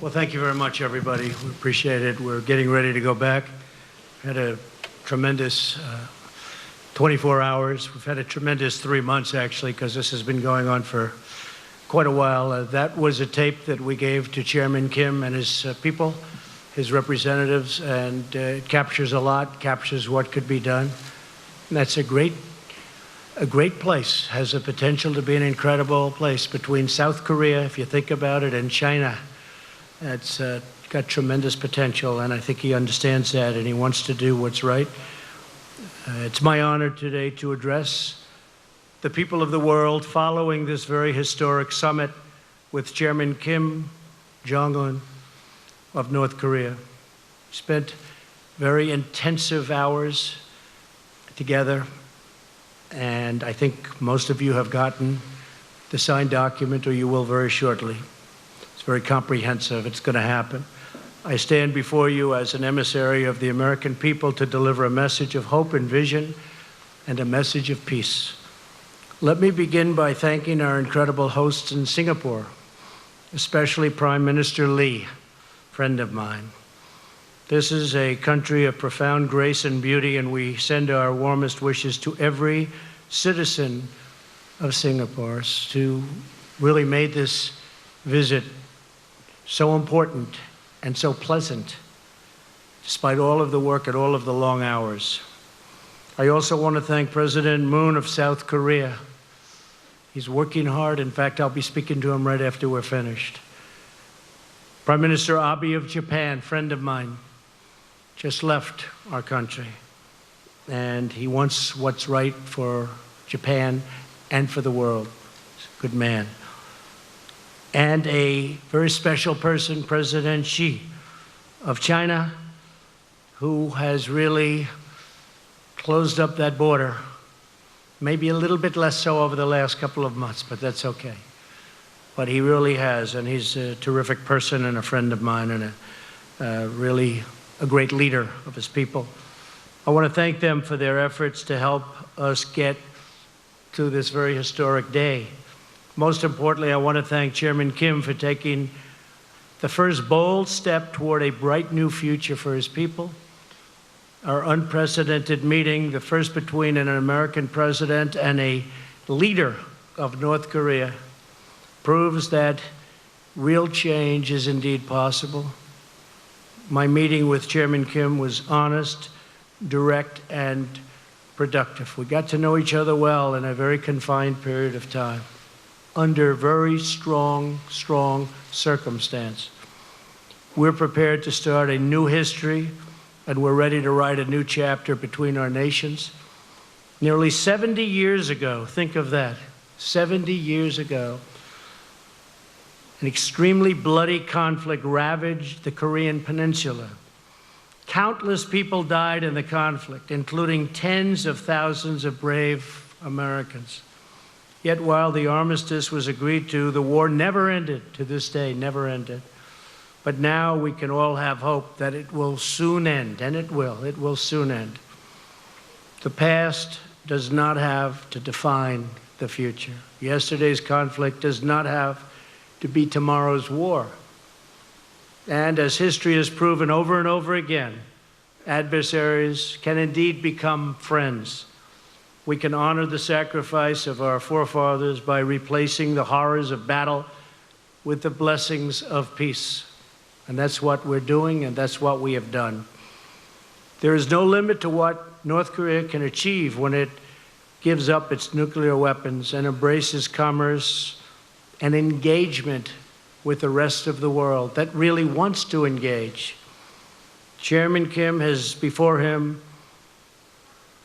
Well, thank you very much, everybody. We appreciate it. We're getting ready to go back. We had a tremendous 24 hours. We've had a tremendous 3 months, actually, because this has been going on for quite a while. That was a tape that we gave to Chairman Kim and his people, his representatives, and it captures a lot, captures what could be done. And that's a great place, has the potential to be an incredible place between South Korea, if you think about it, and China. It's got tremendous potential, and I think he understands that, and he wants to do what's right. It's my honor today to address the people of the world following this very historic summit with Chairman Kim Jong of North Korea. We spent very intensive hours together, and I think most of you have gotten the signed document, or you will very shortly. It's very comprehensive. It's going to happen. I stand before you as an emissary of the American people to deliver a message of hope and vision and a message of peace. Let me begin by thanking our incredible hosts in Singapore, especially Prime Minister Lee, friend of mine. This is a country of profound grace and beauty, and we send our warmest wishes to every citizen of Singapore who really made this visit so important and so pleasant, despite all of the work and all of the long hours. I also want to thank President Moon of South Korea. He's working hard. In fact, I'll be speaking to him right after we're finished. Prime Minister Abe of Japan, friend of mine, just left our country, and he wants what's right for Japan and for the world. He's a good man. And a very special person, President Xi of China, who has really closed up that border. Maybe a little bit less so over the last couple of months, but that's okay. But he really has, and he's a terrific person and a friend of mine, and really a great leader of his people. I want to thank them for their efforts to help us get to this very historic day. Most importantly, I want to thank Chairman Kim for taking the first bold step toward a bright new future for his people. Our unprecedented meeting, the first between an American president and a leader of North Korea, proves that real change is indeed possible. My meeting with Chairman Kim was honest, direct, and productive. We got to know each other well in a very confined period of time, under very strong circumstance. We're prepared to start a new history, and we're ready to write a new chapter between our nations. Nearly 70 years ago, think of that, 70 years ago, an extremely bloody conflict ravaged the Korean Peninsula. Countless people died in the conflict, including tens of thousands of brave Americans. Yet while the armistice was agreed to, the war never ended, to this day, never ended. But now we can all have hope that it will soon end, and it will soon end. The past does not have to define the future. Yesterday's conflict does not have to be tomorrow's war. And as history has proven over and over again, adversaries can indeed become friends. We can honor the sacrifice of our forefathers by replacing the horrors of battle with the blessings of peace. And that's what we're doing, and that's what we have done. There is no limit to what North Korea can achieve when it gives up its nuclear weapons and embraces commerce and engagement with the rest of the world that really wants to engage. Chairman Kim has before him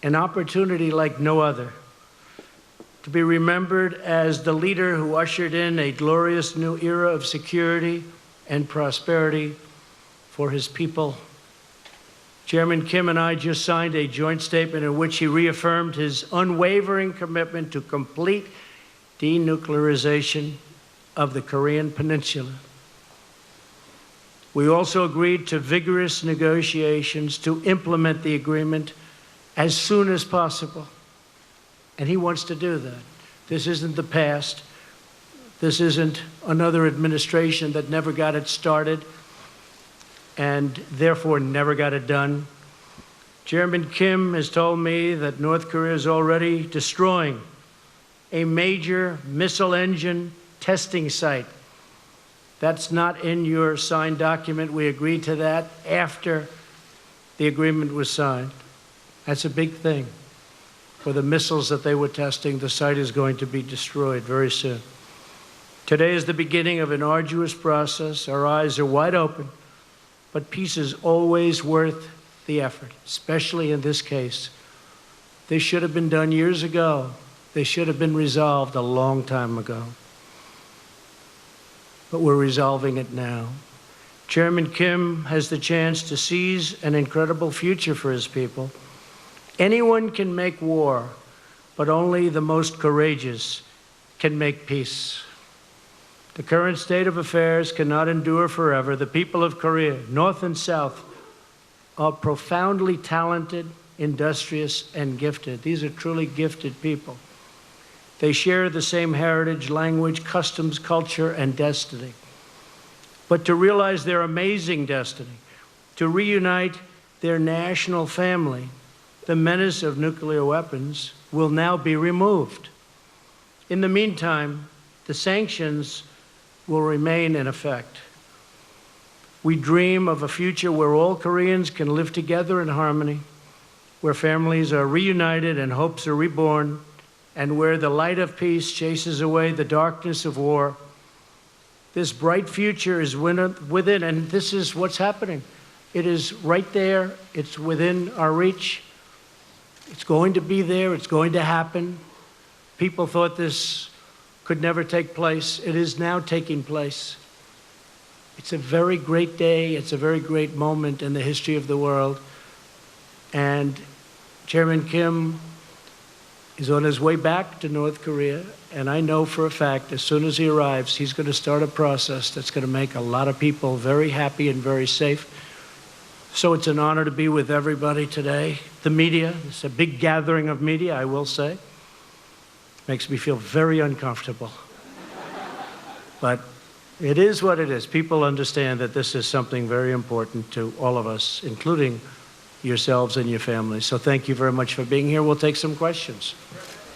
an opportunity like no other, to be remembered as the leader who ushered in a glorious new era of security and prosperity for his people. Chairman Kim and I just signed a joint statement in which he reaffirmed his unwavering commitment to complete denuclearization of the Korean Peninsula. We also agreed to vigorous negotiations to implement the agreement as soon as possible. And he wants to do that. This isn't the past. This isn't another administration that never got it started and therefore never got it done. Chairman Kim has told me that North Korea is already destroying a major missile engine testing site. That's not in your signed document. We agreed to that after the agreement was signed. That's a big thing. For the missiles that they were testing, the site is going to be destroyed very soon. Today is the beginning of an arduous process. Our eyes are wide open, but peace is always worth the effort, especially in this case. This should have been done years ago. They should have been resolved a long time ago. But we're resolving it now. Chairman Kim has the chance to seize an incredible future for his people. Anyone can make war, but only the most courageous can make peace. The current state of affairs cannot endure forever. The people of Korea, North and South, are profoundly talented, industrious, and gifted. These are truly gifted people. They share the same heritage, language, customs, culture, and destiny. But to realize their amazing destiny, to reunite their national family, the menace of nuclear weapons will now be removed. In the meantime, the sanctions will remain in effect. We dream of a future where all Koreans can live together in harmony, where families are reunited and hopes are reborn, and where the light of peace chases away the darkness of war. This bright future is within, and this is what's happening. It is right there. It's within our reach. It's going to be there. It's going to happen. People thought this could never take place. It is now taking place. It's a very great day. It's a very great moment in the history of the world. And Chairman Kim is on his way back to North Korea, and I know for a fact as soon as he arrives, he's going to start a process that's going to make a lot of people very happy and very safe. So it's an honor to be with everybody today. The media, it's a big gathering of media, I will say. Makes me feel very uncomfortable. But it is what it is. People understand that this is something very important to all of us, including yourselves and your families. So thank you very much for being here. We'll take some questions.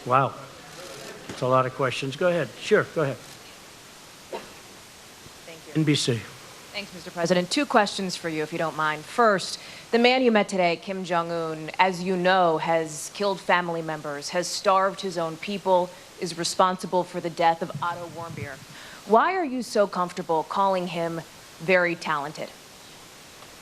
Wow. It's a lot of questions. Go ahead. Sure, go ahead. Thank you. NBC. Thanks, Mr. President. 2 questions for you, if you don't mind. First, the man you met today, Kim Jong-un, as you know, has killed family members, has starved his own people, is responsible for the death of Otto Warmbier. Why are you so comfortable calling him very talented?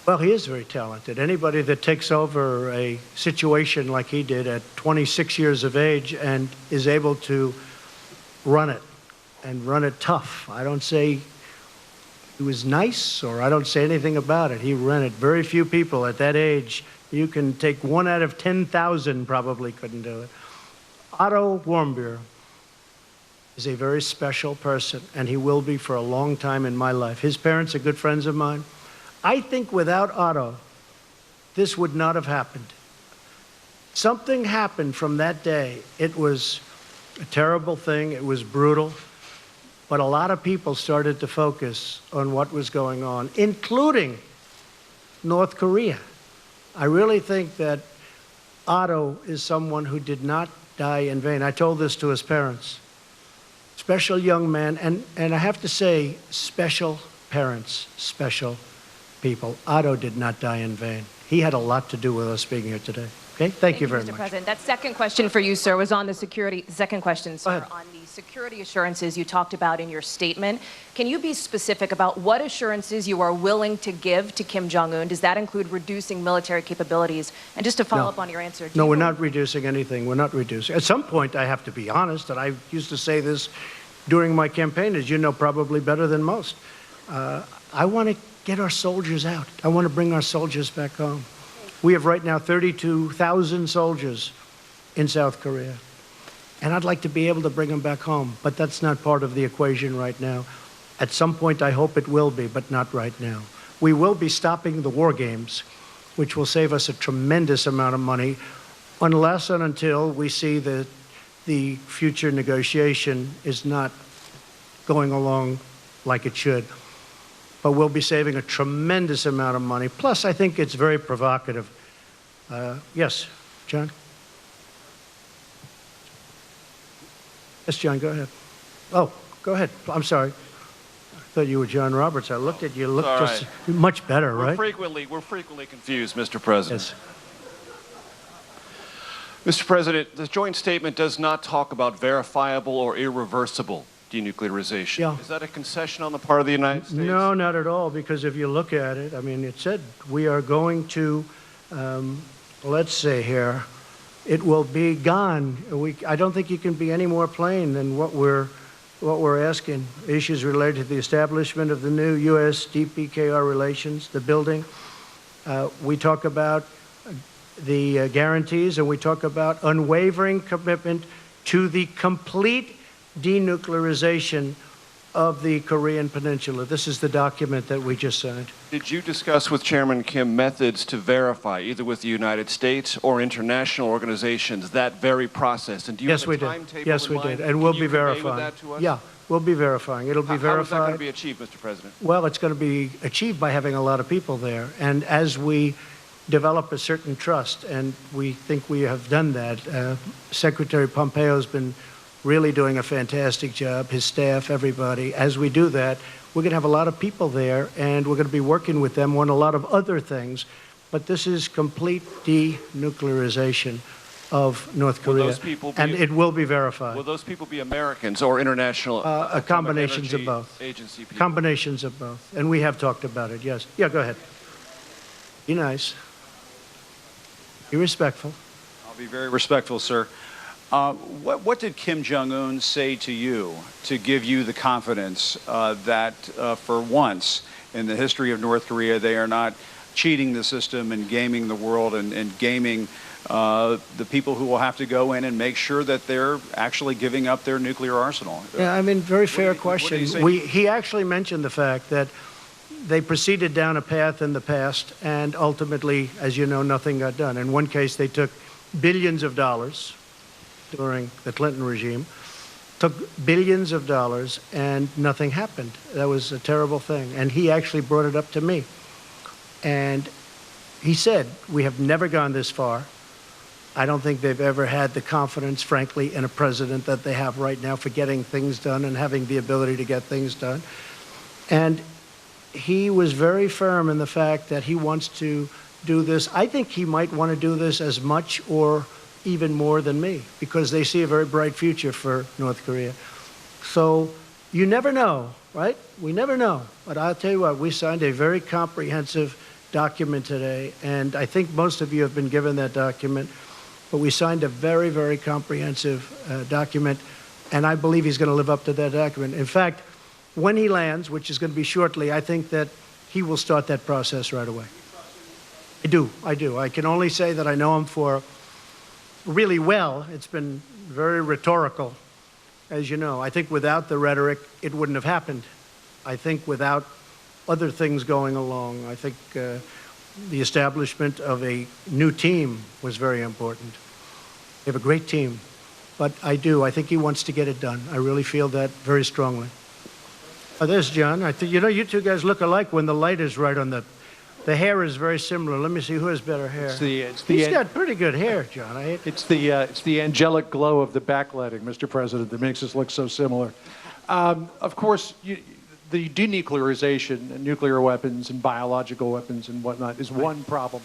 Well, he is very talented. Anybody that takes over a situation like he did at 26 years of age and is able to run it and run it tough. I don't say he was nice or I don't say anything about it. He ran it. Very few people at that age, you can take 1 out of 10,000 probably couldn't do it. Otto Warmbier is a very special person, and he will be for a long time in my life. His parents are good friends of mine. I think without Otto, this would not have happened. Something happened from that day. It was a terrible thing. It was brutal. But a lot of people started to focus on what was going on, including North Korea. I really think that Otto is someone who did not die in vain. I told this to his parents. Special young man, and I have to say, special parents, special people. Otto did not die in vain. He had a lot to do with us being here today. Okay, thank you very much. Mr. President, that second question for you, sir, was on the security. Second question, sir, on the security assurances you talked about in your statement. Can you be specific about what assurances you are willing to give to Kim Jong-un? Does that include reducing military capabilities? And just to follow up on your answer. No, we're not reducing anything. We're not reducing. At some point, I have to be honest, and I used to say this during my campaign, as you know probably better than most. I want to get our soldiers out. I want to bring our soldiers back home. We have right now 32,000 soldiers in South Korea. And I'd like to be able to bring them back home, but that's not part of the equation right now. At some point, I hope it will be, but not right now. We will be stopping the war games, which will save us a tremendous amount of money, unless and until we see that the future negotiation is not going along like it should. But we'll be saving a tremendous amount of money. Plus, I think it's very provocative. Yes, John? Yes, John, go ahead. Oh, go ahead. I'm sorry. I thought you were John Roberts. I looked at you. You looked just much better, right? We're frequently confused, Mr. President. Yes. Mr. President, the joint statement does not talk about verifiable or irreversible denuclearization. Yeah. Is that a concession on the part of the United States? No, not at all, because if you look at it, I mean, it said we are going to, let's say here, it will be gone. I don't think you can be any more plain than what we're asking. Issues related to the establishment of the new U.S. DPKR relations, the building. We talk about the guarantees, and we talk about unwavering commitment to the complete denuclearization of the Korean Peninsula. This is the document that we just signed. Did you discuss with Chairman Kim methods to verify, either with the United States or international organizations, that very process? And do you Yes, have we a did. timetable Yes, in we mind? did, and Can we'll you be convey verifying. that to us? Yeah, we'll be verifying. It'll be How is that verified. going to be achieved, Mr. President? Well, it's going to be achieved by having a lot of people there. And as we develop a certain trust, and we think we have done that, Secretary Pompeo's been really doing a fantastic job, his staff, everybody. As we do that, we're going to have a lot of people there, and we're going to be working with them on a lot of other things. But this is complete denuclearization of North Korea. those people be- and it will be verified. Will those people be Americans or international Atomic Combinations of Energy both. Agency people? Combinations of both. And we have talked about it, yes. Yeah, go ahead. Be nice. Be respectful. I'll be very respectful, sir. What did Kim Jong-un say to you to give you the confidence that for once in the history of North Korea, they are not cheating the system and gaming the world and gaming the people who will have to go in and make sure that they're actually giving up their nuclear arsenal? Yeah, I mean, very fair what question. do you say? He actually mentioned the fact that they proceeded down a path in the past, and ultimately, as you know, nothing got done. In one case, they took billions of dollars during the Clinton regime, took billions of dollars, and nothing happened. That was a terrible thing. And he actually brought it up to me. And he said, we have never gone this far. I don't think they've ever had the confidence, frankly, in a president that they have right now for getting things done and having the ability to get things done. And he was very firm in the fact that he wants to do this. I think he might want to do this as much or even more than me, because they see a very bright future for North Korea. So you never know, right? We never know. But I'll tell you what, we signed a very comprehensive document today, and I think most of you have been given that document, but we signed a very, very comprehensive document, and I believe he's going to live up to that document. In fact, when he lands, which is going to be shortly, I think that he will start that process right away. I do. I can only say that I know him for really well. It's been very rhetorical, as you know. I think without the rhetoric, it wouldn't have happened. I think without other things going along, I think the establishment of a new team was very important. They have a great team, but I think he wants to get it done. I really feel that very strongly. There's John. I think, you know, you two guys look alike when the light is right on the hair is very similar. Let me see who has better hair. He's got pretty good hair, John. It's the angelic glow of the backlighting, Mr. President, that makes us look so similar. Of course, the denuclearization and nuclear weapons and biological weapons and whatnot is one problem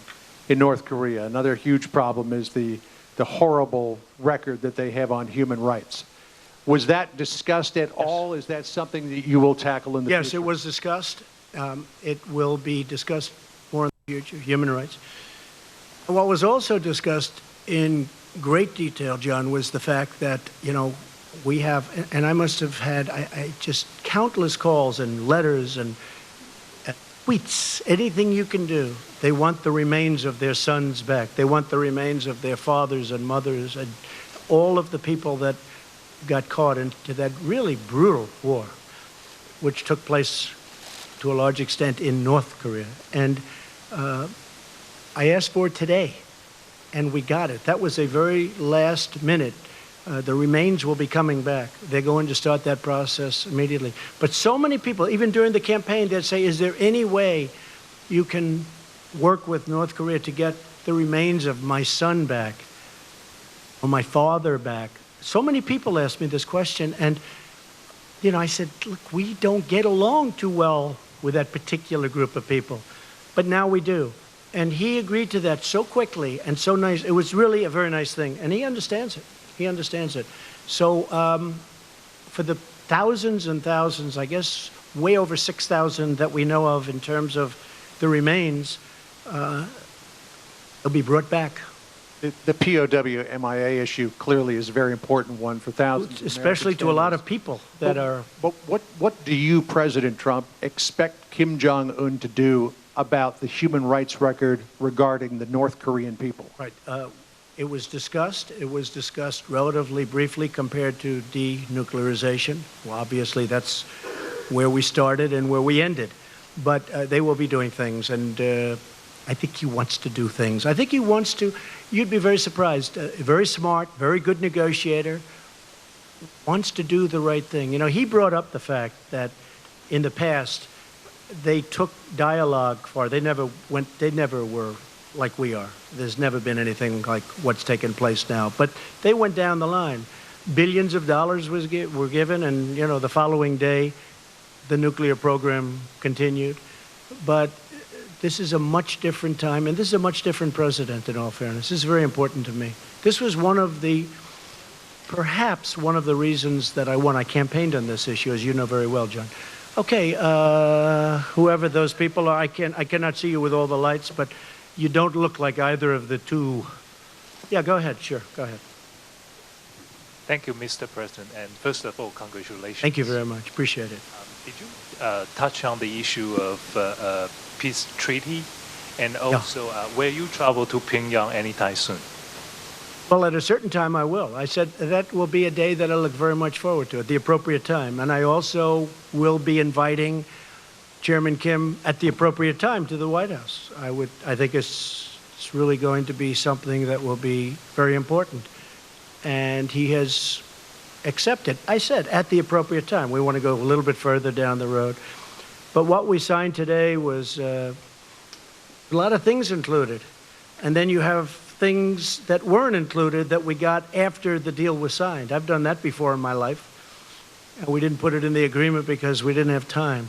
in North Korea. Another huge problem is the horrible record that they have on human rights. Was that discussed at all? Is that something that you will tackle in the future? Yes, it was discussed. It will be discussed more in the future, human rights. What was also discussed in great detail, John, was the fact that, you know, we have, and I must have had just countless calls and letters and tweets, anything you can do. They want the remains of their sons back. They want the remains of their fathers and mothers and all of the people that got caught into that really brutal war, which took place to a large extent in North Korea. And I asked for it today, and we got it. That was a very last minute The remains will be coming back. They're going to start that process immediately. But so many people, even during the campaign, they'd say, is there any way you can work with North Korea to get the remains of my son back or my father back? So many people asked me this question, and I said, look, we don't get along too well with that particular group of people, but now we do. And he agreed to that so quickly and so nice. It was really a very nice thing, and he understands it. He understands it. So for the thousands and thousands, I guess way over 6,000 that we know of in terms of the remains, they'll be brought back. The POW MIA issue clearly is a very important one for thousands of especially to a lot of people that are... But what do you, President Trump, expect Kim Jong-un to do about the human rights record regarding the North Korean people? Right. It was discussed. It was discussed relatively briefly compared to denuclearization. Well, obviously, that's where we started and where we ended. But they will be doing things, and I think he wants to do things. I think he wants to. You'd be very surprised. Very smart, very good negotiator, wants to do the right thing. He brought up the fact that in the past, they took dialogue far. They never were like we are. There's never been anything like what's taken place now. But they went down the line. Billions of dollars were given, and the following day, the nuclear program continued. But this is a much different time, and this is a much different president, in all fairness. This is very important to me. This was perhaps one of the reasons that I won. I campaigned on this issue, as you know very well, John. Okay, whoever those people are, I cannot see you with all the lights, but you don't look like either of the two. Yeah, go ahead. Sure, go ahead. Thank you, Mr. President. And first of all, congratulations. Thank you very much. Appreciate it. Did you touch on the issue of peace treaty, and also will you travel to Pyongyang anytime soon? Well, at a certain time, I will. I said that will be a day that I look very much forward to at the appropriate time. And I also will be inviting Chairman Kim at the appropriate time to the White House. I think it's really going to be something that will be very important. And he has accepted. I said at the appropriate time. We want to go a little bit further down the road. But what we signed today was a lot of things included. And then you have things that weren't included that we got after the deal was signed. I've done that before in my life. And we didn't put it in the agreement because we didn't have time.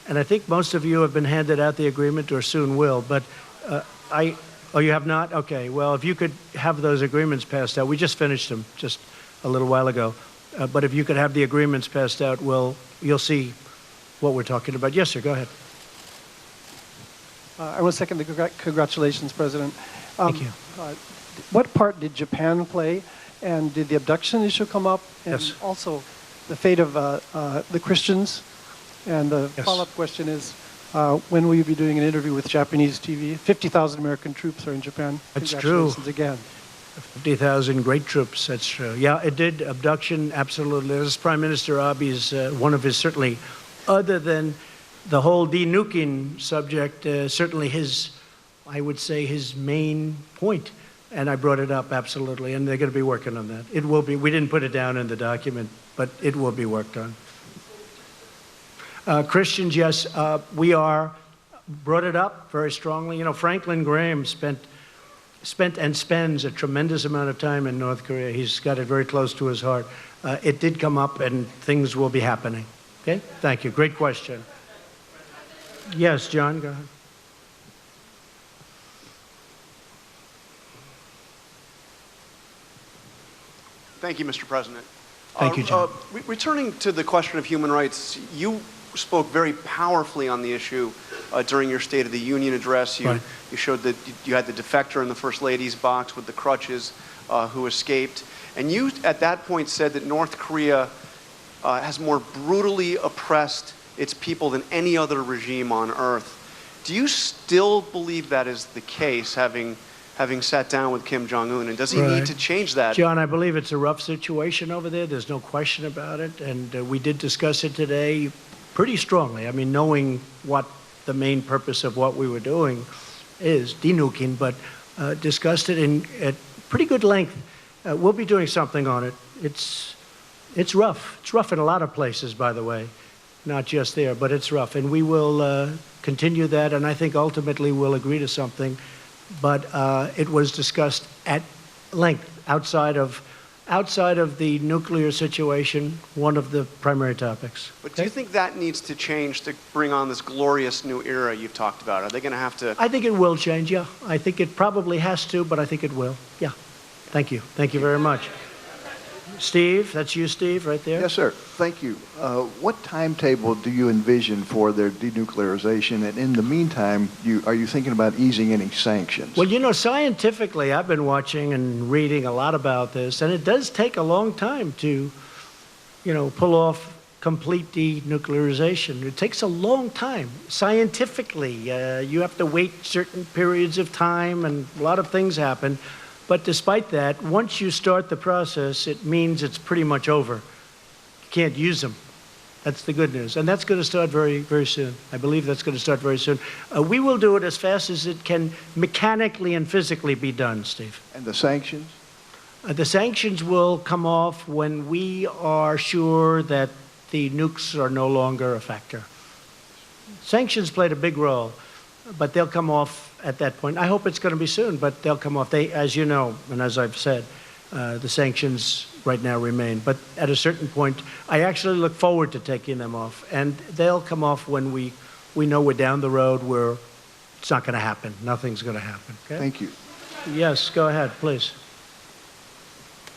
And I think most of you have been handed out the agreement or soon will. But oh, you have not? Okay. Well, if you could have those agreements passed out. We just finished them just a little while ago. But if you could have the agreements passed out, you'll see what we're talking about. Yes, sir. Go ahead. I will second the congratulations, President. Thank you. What part did Japan play, and did the abduction issue come up? And Yes. also the fate of the Christians. And the Yes. follow-up question is, when will you be doing an interview with Japanese TV? 50,000 American troops are in Japan. That's true. Congratulations again. 50,000 great troops, that's true. Yeah, it did. Abduction, absolutely. This is Prime Minister Abe's, one of his, certainly, other than the whole denuking subject, certainly his, I would say, his main point. And I brought it up, absolutely, and they're going to be working on that. It will be. We didn't put it down in the document, but it will be worked on. Christians, yes, we brought it up very strongly. Franklin Graham spent and spends a tremendous amount of time in North Korea. He's got it very close to his heart. It did come up, and things will be happening. Okay? Thank you. Great question. Yes, John, go ahead. Thank you, Mr. President. Thank you, John. Returning to the question of human rights, you spoke very powerfully on the issue during your State of the Union address. You showed that you had the defector in the First Lady's box with the crutches who escaped. And you, at that point, said that North Korea has more brutally oppressed its people than any other regime on earth. Do you still believe that is the case, having sat down with Kim Jong-un, and does he need to change that? John, I believe it's a rough situation over there. There's no question about it. And we did discuss it today pretty strongly. I mean, knowing what the main purpose of what we were doing is, denuking, but discussed it at pretty good length. We'll be doing something on it. It's rough. It's rough in a lot of places, by the way, not just there, but it's rough. And we will continue that, and I think ultimately we'll agree to something. But it was discussed at length outside of the nuclear situation, one of the primary topics. But do you think that needs to change to bring on this glorious new era you've talked about? Are they going to have to? I think it will change, yeah. I think it probably has to, but I think it will. Yeah. Thank you. Thank you very much. Steve, that's you, Steve, right there? Yes, sir. Thank you. What timetable do you envision for their denuclearization? And in the meantime, are you thinking about easing any sanctions? Well, you know, scientifically, I've been watching and reading a lot about this, and it does take a long time to, you know, pull off complete denuclearization. It takes a long time. Scientifically, you have to wait certain periods of time, and a lot of things happen. But despite that, once you start the process, it means it's pretty much over. You can't use them. That's the good news. And that's going to start very, very soon. I believe that's going to start very soon. We will do it as fast as it can mechanically and physically be done, Steve. And the sanctions? The sanctions will come off when we are sure that the nukes are no longer a factor. Sanctions played a big role, but they'll come off at that point. I hope it's going to be soon, but they'll come off. They, as you know, and as I've said, the sanctions right now remain. But at a certain point, I actually look forward to taking them off. And they'll come off when we know we're down the road where it's not going to happen. Nothing's going to happen. Okay? Thank you. Yes, go ahead, please.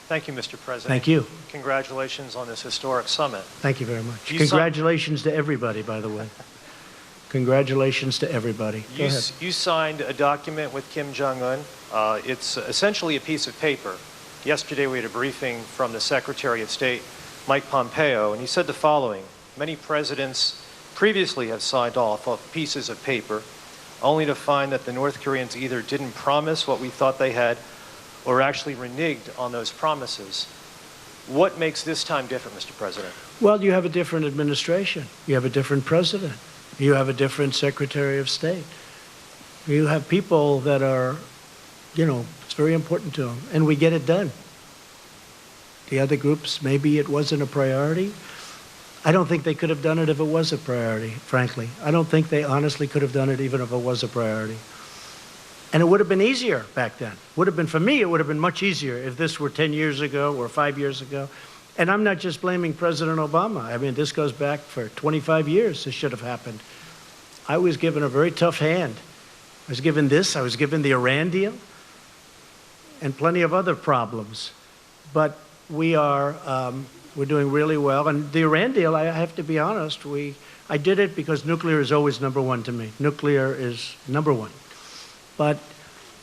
Thank you, Mr. President. Thank you. Congratulations on this historic summit. Thank you very much. You Congratulations to everybody, by the way. Congratulations to everybody. Go ahead. You signed a document with Kim Jong-un. It's essentially a piece of paper. Yesterday we had a briefing from the Secretary of State, Mike Pompeo, and he said the following: many presidents previously have signed off on pieces of paper, only to find that the North Koreans either didn't promise what we thought they had, or actually reneged on those promises. What makes this time different, Mr. President? Well, you have a different administration. You have a different president. You have a different Secretary of State. You have people that are, you know, it's very important to them, and we get it done. The other groups, maybe it wasn't a priority. I don't think they could have done it if it was a priority, frankly. I don't think they honestly could have done it even if it was a priority. And it would have been easier back then. Would have been, for me, it would have been much easier if this were 10 years ago or 5 years ago. And I'm not just blaming President Obama. I mean, this goes back for 25 years. This should have happened. I was given a very tough hand. I was given this. I was given the Iran deal and plenty of other problems. But we're doing really well. And the Iran deal, I have to be honest, I did it because nuclear is always number one to me. Nuclear is number one. But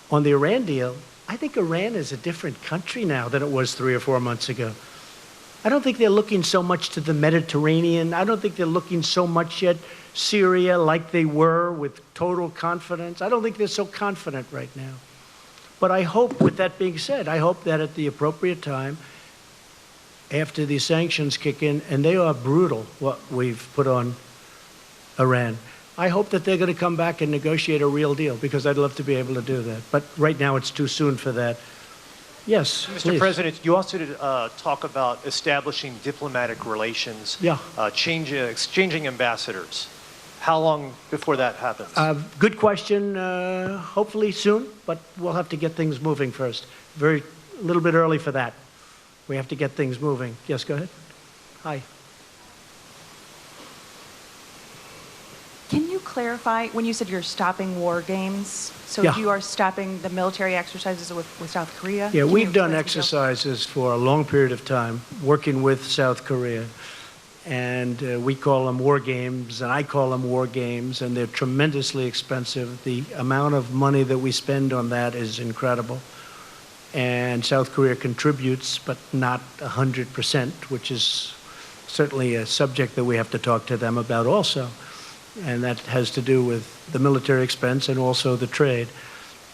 on the Iran deal, I think Iran is a different country now than it was 3 or 4 months ago. I don't think they're looking so much to the Mediterranean. I don't think they're looking so much at Syria like they were with total confidence. I don't think they're so confident right now. But I hope, with that being said, I hope that at the appropriate time, after these sanctions kick in, and they are brutal, what we've put on Iran, I hope that they're going to come back and negotiate a real deal, because I'd love to be able to do that. But right now it's too soon for that. Yes, Mr. please. President, you also did talk about establishing diplomatic relations, exchanging ambassadors. How long before that happens? Good question. Hopefully soon, but we'll have to get things moving first. A little bit early for that. We have to get things moving. Yes, go ahead. Hi. Can you clarify, when you said you're stopping war games, so Yeah. you are stopping the military exercises with South Korea? Yeah, Can we've you done let me know? exercises for a long period of time working with South Korea. And we call them war games, and I call them war games, and they're tremendously expensive. The amount of money that we spend on that is incredible. And South Korea contributes, but not 100%, which is certainly a subject that we have to talk to them about also. And that has to do with the military expense and also the trade.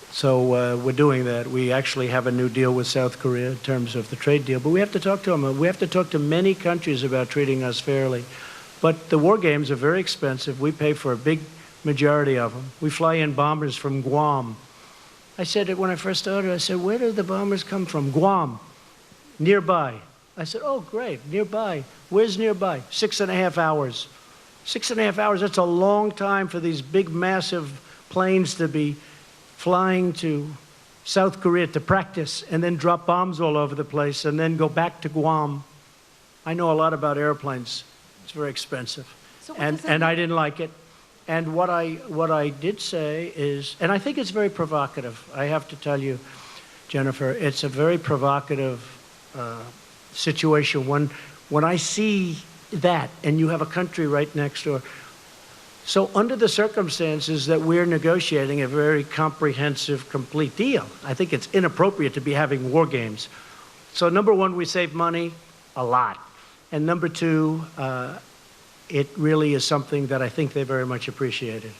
So we're doing that. We actually have a new deal with South Korea in terms of the trade deal, but we have to talk to them. We have to talk to many countries about treating us fairly. But the war games are very expensive. We pay for a big majority of them. We fly in bombers from Guam. I said it when I first started. I said, where do the bombers come from? Guam. nearby. I said, oh, great, nearby. Where's nearby? 6.5 hours. 6.5 hours, that's a long time for these big, massive planes to be flying to South Korea to practice and then drop bombs all over the place and then go back to Guam. I know a lot about airplanes. It's very expensive. So what And, does it and I mean? didn't like it. And what I did say is, and I think it's very provocative. I have to tell you, Jennifer, it's a very provocative situation when I see that, and you have a country right next door. So under the circumstances that we're negotiating a very comprehensive, complete deal, I think it's inappropriate to be having war games. So number one, we save money a lot. And number two, it really is something that I think they very much appreciated.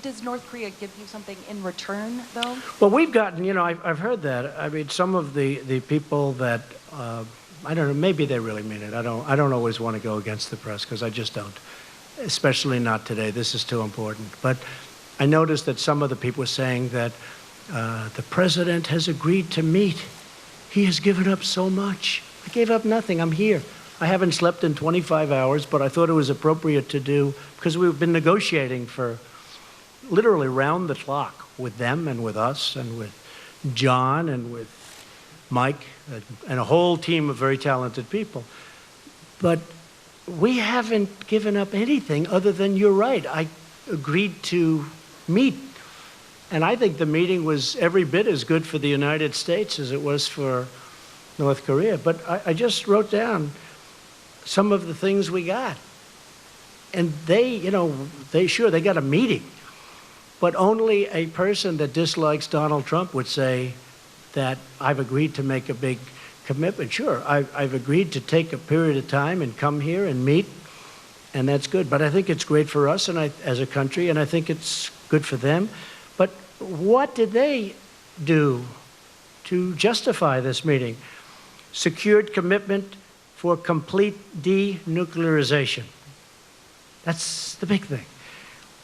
Does North Korea give you something in return, though? Well, we've gotten, I've heard that. I mean, some of the people that, I don't know, maybe they really mean it. I don't always want to go against the press because I just don't, especially not today. This is too important. But I noticed that some of the people were saying that the president has agreed to meet. He has given up so much. I gave up nothing. I'm here. I haven't slept in 25 hours, but I thought it was appropriate to do because we've been negotiating for literally round the clock with them and with us and with John and with Mike and a whole team of very talented people. But we haven't given up anything other than, you're right, I agreed to meet. And I think the meeting was every bit as good for the United States as it was for North Korea. But I just wrote down some of the things we got. And they got a meeting. But only a person that dislikes Donald Trump would say that I've agreed to make a big commitment. Sure, I've agreed to take a period of time and come here and meet, and that's good. But I think it's great for us and as a country, and I think it's good for them. But what did they do to justify this meeting? Secured commitment for complete denuclearization. That's the big thing.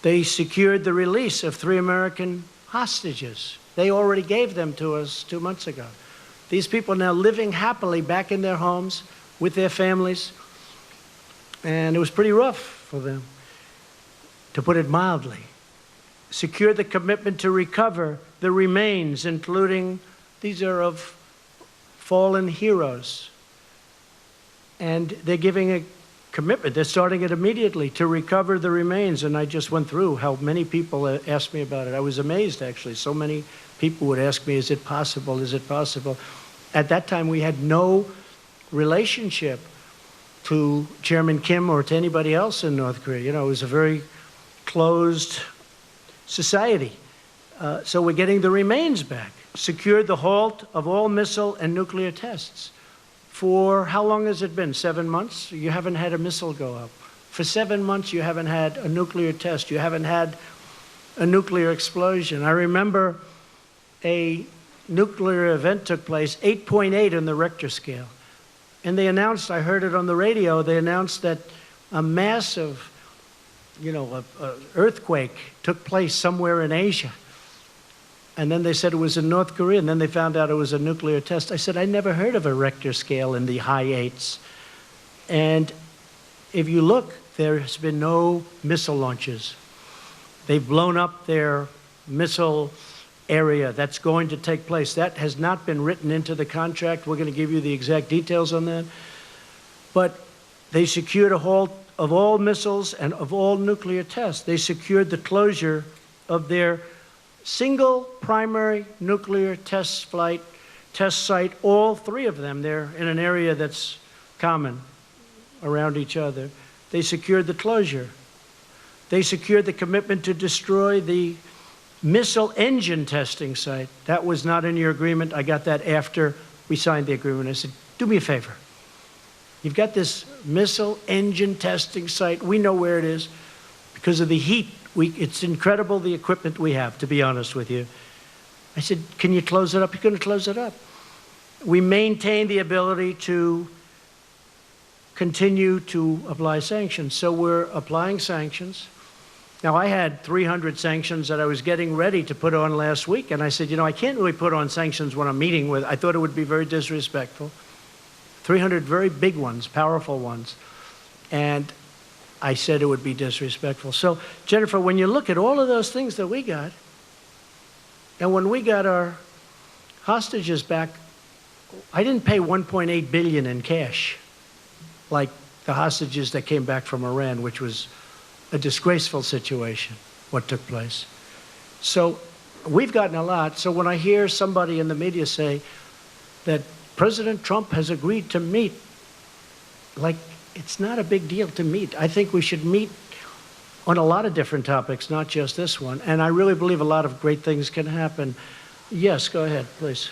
They secured the release of 3 American hostages. They already gave them to us 2 months ago. These people are now living happily back in their homes with their families. And it was pretty rough for them, to put it mildly. Secure the commitment to recover the remains, including, these are of fallen heroes. And they're giving a commitment. They're starting it immediately to recover the remains. And I just went through how many people asked me about it. I was amazed, actually. So many people would ask me, is it possible? Is it possible? At that time, we had no relationship to Chairman Kim or to anybody else in North Korea. It was a very closed society. So we're getting the remains back. Secured the halt of all missile and nuclear tests. For how long has it been? 7 months? You haven't had a missile go up. For 7 months, you haven't had a nuclear test. You haven't had a nuclear explosion. I remember a nuclear event took place, 8.8 on the Richter scale. And they announced, I heard it on the radio, they announced that a massive, earthquake took place somewhere in Asia. And then they said it was in North Korea, and then they found out it was a nuclear test. I said, I never heard of a Richter scale in the high 8s. And if you look, there has been no missile launches. They've blown up their missile area. That's going to take place. That has not been written into the contract. We're going to give you the exact details on that. But they secured a halt of all missiles and of all nuclear tests. They secured the closure of their single primary nuclear test site, all 3 of them. They're in an area that's common around each other. They secured the closure. They secured the commitment to destroy the missile engine testing site. That was not in your agreement. I got that after we signed the agreement. I said, do me a favor. You've got this missile engine testing site. We know where it is because of the heat. It's incredible the equipment we have, to be honest with you. I said, can you close it up? You're going to close it up. We maintain the ability to continue to apply sanctions. So we're applying sanctions. Now, I had 300 sanctions that I was getting ready to put on last week, and I said, I can't really put on sanctions when I'm meeting with. I thought it would be very disrespectful. 300 very big ones, powerful ones. And I said it would be disrespectful. So, Jennifer, when you look at all of those things that we got, and when we got our hostages back, I didn't pay $1.8 billion in cash, like the hostages that came back from Iran, which was a disgraceful situation, what took place. So we've gotten a lot. So when I hear somebody in the media say that President Trump has agreed to meet, like, it's not a big deal to meet. I think we should meet on a lot of different topics, not just this one. And I really believe a lot of great things can happen. Yes, go ahead, please.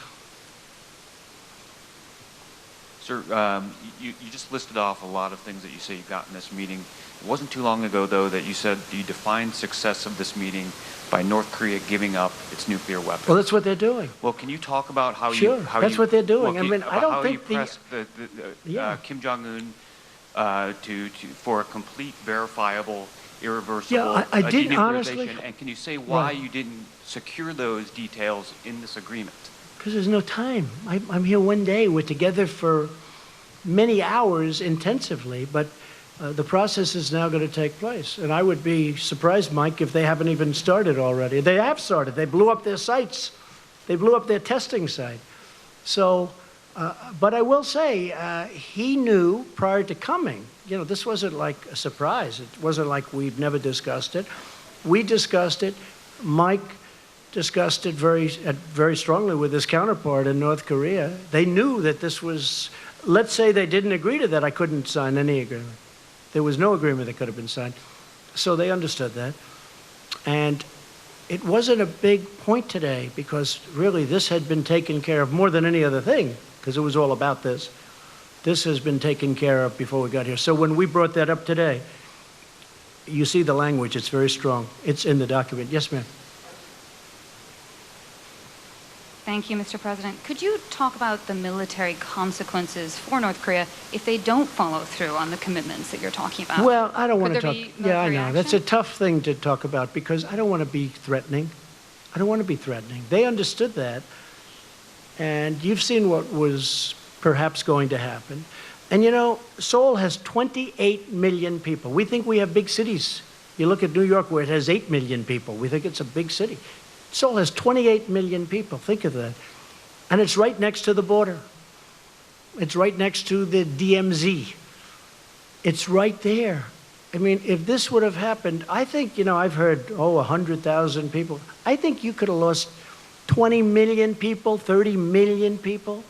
Sir, you just listed off a lot of things that you say you got in this meeting. It wasn't too long ago, though, that you said you defined success of this meeting by North Korea giving up its nuclear weapons. Well, that's what they're doing. Well, can you talk about how Sure, you... How that's what they're doing. Well, I mean, I don't how think you pressed Kim Jong-un for a complete, verifiable, irreversible I did denuclearization, honestly. and can you say why Right. you didn't secure those details in this agreement? Because there's no time. I'm here one day. We're together for many hours intensively, but the process is now going to take place. And I would be surprised, Mike, if they haven't even started already. They have started. They blew up their sites. They blew up their testing site. So, but I will say, he knew prior to coming. You know, this wasn't like a surprise. It wasn't like we'd never discussed it. We discussed it. Mike discussed it very strongly with his counterpart in North Korea. They knew that this was, let's say they didn't agree to that, I couldn't sign any agreement. There was no agreement that could have been signed. So they understood that. And it wasn't a big point today because really this had been taken care of more than any other thing because it was all about this. This has been taken care of before we got here. So when we brought that up today, you see the language, it's very strong. It's in the document. Yes, ma'am. Thank you, Mr. President. Could you talk about the military consequences for North Korea if they don't follow through on the commitments that you're talking about? Well, I don't want to Could there talk. be Yeah, I know. military That's a action? tough thing to talk about because I don't want to be threatening. I don't want to be threatening. They understood that. And you've seen what was perhaps going to happen. And you know, Seoul has 28 million people. We think we have big cities. You look at New York where it has 8 million people. We think it's a big city. Seoul has 28 million people. Think of that. And it's right next to the border. It's right next to the DMZ. It's right there. I mean, if this would have happened, I think, you know, I've heard, 100,000 people. I think you could have lost 20 million people, 30 million people.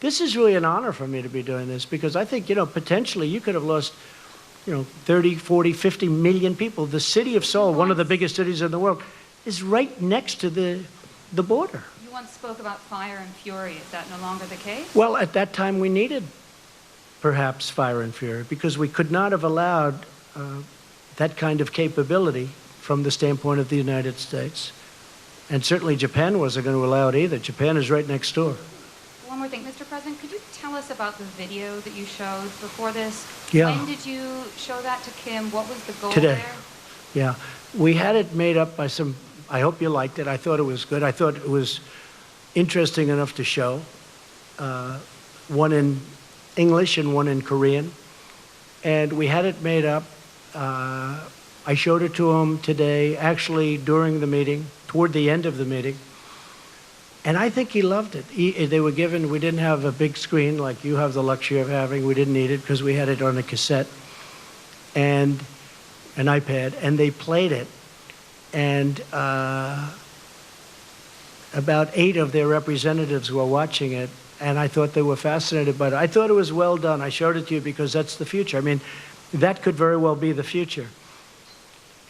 This is really an honor for me to be doing this because I think, you know, potentially you could have lost, 30, 40, 50 million people. The city of Seoul, one of the biggest cities in the world, is right next to the border. You once spoke about fire and fury. Is that no longer the case? Well, at that time we needed perhaps fire and fury because we could not have allowed that kind of capability from the standpoint of the United States. And certainly Japan wasn't going to allow it either. Japan is right next door. One more thing, Mr. President, could you tell us about the video that you showed before this? Yeah. When did you show that to Kim? What was the goal Today. there? Yeah. We had it made up by some, I hope you liked it. I thought it was good. I thought it was interesting enough to show. One in English and one in Korean. And we had it made up. I showed it to him today, actually during the meeting, toward the end of the meeting. And I think he loved it. They were given, we didn't have a big screen like you have the luxury of having. We didn't need it because we had it on a cassette and an iPad, and they played it. And about 8 of their representatives were watching it, and I thought they were fascinated by it. I thought it was well done. I showed it to you because that's the future. I mean, that could very well be the future.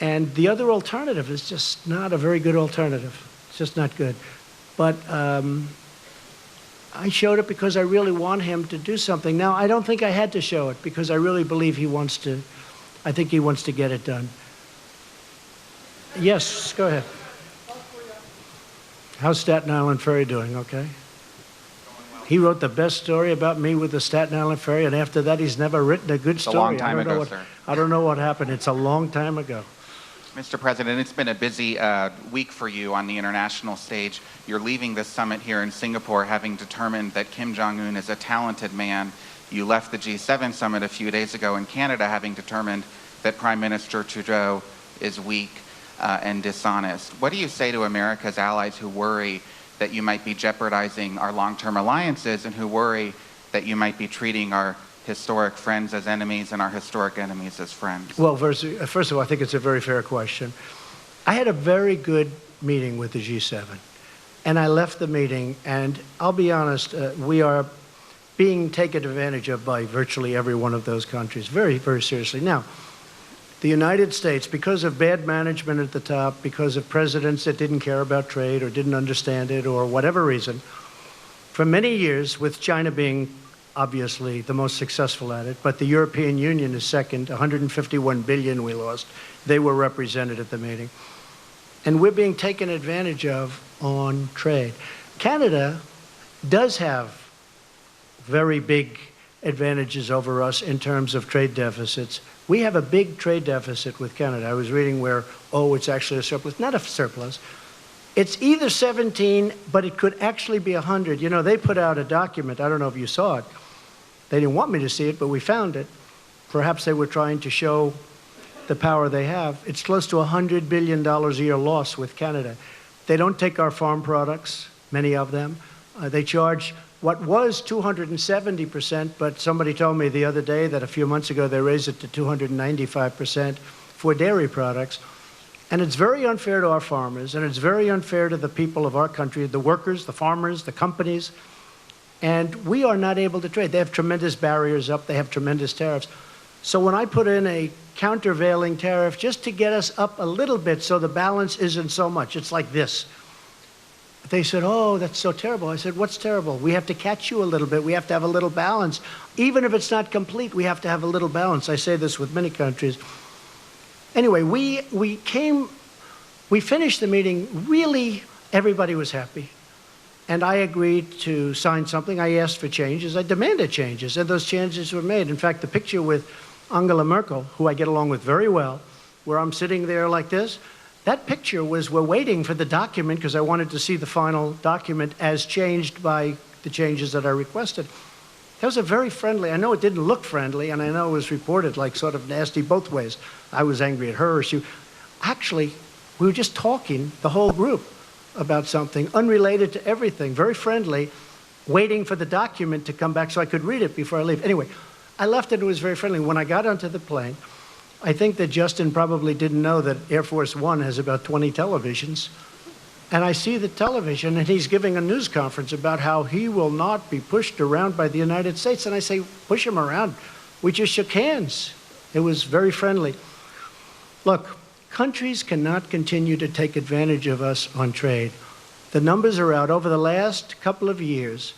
And the other alternative is just not a very good alternative. It's just not good. But I showed it because I really want him to do something. Now, I don't think I had to show it because I really believe he wants to, I think he wants to get it done. Yes, go ahead. How's Staten Island Ferry doing, okay? He wrote the best story about me with the Staten Island Ferry, and after that, he's never written a good story. It's a long time ago, sir. I don't know what happened. It's a long time ago. Mr. President, it's been a busy week for you on the international stage. You're leaving this summit here in Singapore having determined that Kim Jong-un is a talented man. You left the G7 summit a few days ago in Canada having determined that Prime Minister Trudeau is weak and dishonest. What do you say to America's allies who worry that you might be jeopardizing our long-term alliances and who worry that you might be treating our historic friends as enemies and our historic enemies as friends? Well, first of all, I think it's a very fair question. I had a very good meeting with the G7, and I left the meeting, and I'll be honest, we are being taken advantage of by virtually every one of those countries, very, very seriously. Now, the United States, because of bad management at the top, because of presidents that didn't care about trade or didn't understand it or whatever reason, for many years, with China being obviously the most successful at it, but the European Union is second, 151 billion we lost. They were represented at the meeting. And we're being taken advantage of on trade. Canada does have very big advantages over us in terms of trade deficits. We have a big trade deficit with Canada. I was reading where, it's actually a surplus. Not a surplus. It's either 17, but it could actually be 100. You know, they put out a document. I don't know if you saw it. They didn't want me to see it, but we found it. Perhaps they were trying to show the power they have. It's close to $100 billion a year loss with Canada. They don't take our farm products, many of them. They charge what was 270%, but somebody told me the other day that a few months ago they raised it to 295% for dairy products. And it's very unfair to our farmers, and it's very unfair to the people of our country, the workers, the farmers, the companies. And we are not able to trade. They have tremendous barriers up. They have tremendous tariffs. So when I put in a countervailing tariff just to get us up a little bit so the balance isn't so much, it's like this. They said, oh, that's so terrible. I said, what's terrible? We have to catch you a little bit. We have to have a little balance. Even if it's not complete, we have to have a little balance. I say this with many countries. Anyway, we finished the meeting. Really, everybody was happy. And I agreed to sign something. I asked for changes. I demanded changes, and those changes were made. In fact, the picture with Angela Merkel, who I get along with very well, where I'm sitting there like this, that picture was, we're waiting for the document because I wanted to see the final document as changed by the changes that I requested. That was a very friendly, I know it didn't look friendly, and I know it was reported like sort of nasty both ways. I was angry at her. Actually, we were just talking, the whole group, about something unrelated to everything, very friendly, waiting for the document to come back so I could read it before I leave. Anyway, I left it, it was very friendly. When I got onto the plane, I think that Justin probably didn't know that Air Force One has about 20 televisions. And I see the television, and he's giving a news conference about how he will not be pushed around by the United States. And I say, push him around. We just shook hands. It was very friendly. Look, countries cannot continue to take advantage of us on trade. The numbers are out over the last couple of years,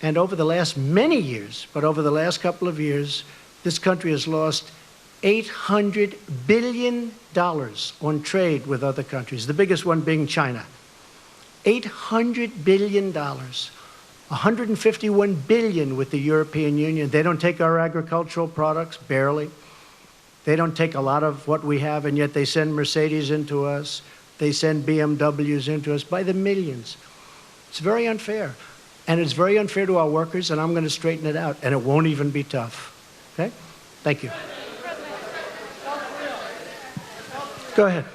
and over the last many years, but over the last couple of years, this country has lost $800 billion on trade with other countries, the biggest one being China. $800 billion. $151 billion with the European Union. They don't take our agricultural products, barely. They don't take a lot of what we have, and yet they send Mercedes into us. They send BMWs into us by the millions. It's very unfair. And it's very unfair to our workers, and I'm going to straighten it out, and it won't even be tough. Okay? Thank you. Go ahead.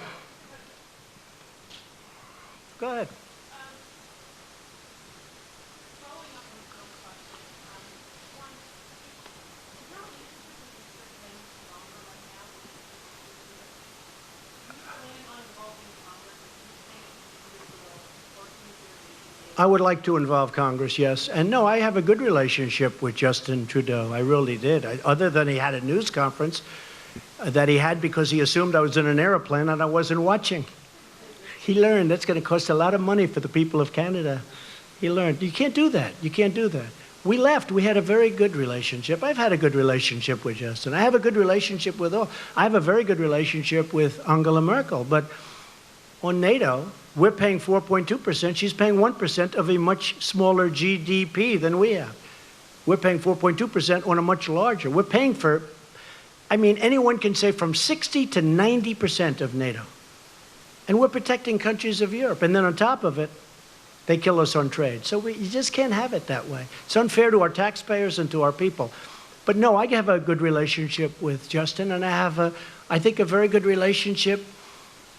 Go ahead. I would like to involve Congress, yes. And no, I have a good relationship with Justin Trudeau. I really did. Other than he had a news conference that he had because he assumed I was in an airplane and I wasn't watching. He learned that's going to cost a lot of money for the people of Canada. He learned. You can't do that. You can't do that. We left. We had a very good relationship. I've had a good relationship with Justin. I have a good relationship with all. I have a very good relationship with Angela Merkel. But on NATO, we're paying 4.2%. She's paying 1% of a much smaller GDP than we have. We're paying 4.2% on a much larger. We're paying for I mean, anyone can say from 60 to 90% of NATO. And we're protecting countries of Europe. And then on top of it, they kill us on trade. So you just can't have it that way. It's unfair to our taxpayers and to our people. But no, I have a good relationship with Justin, and I have, I think, a very good relationship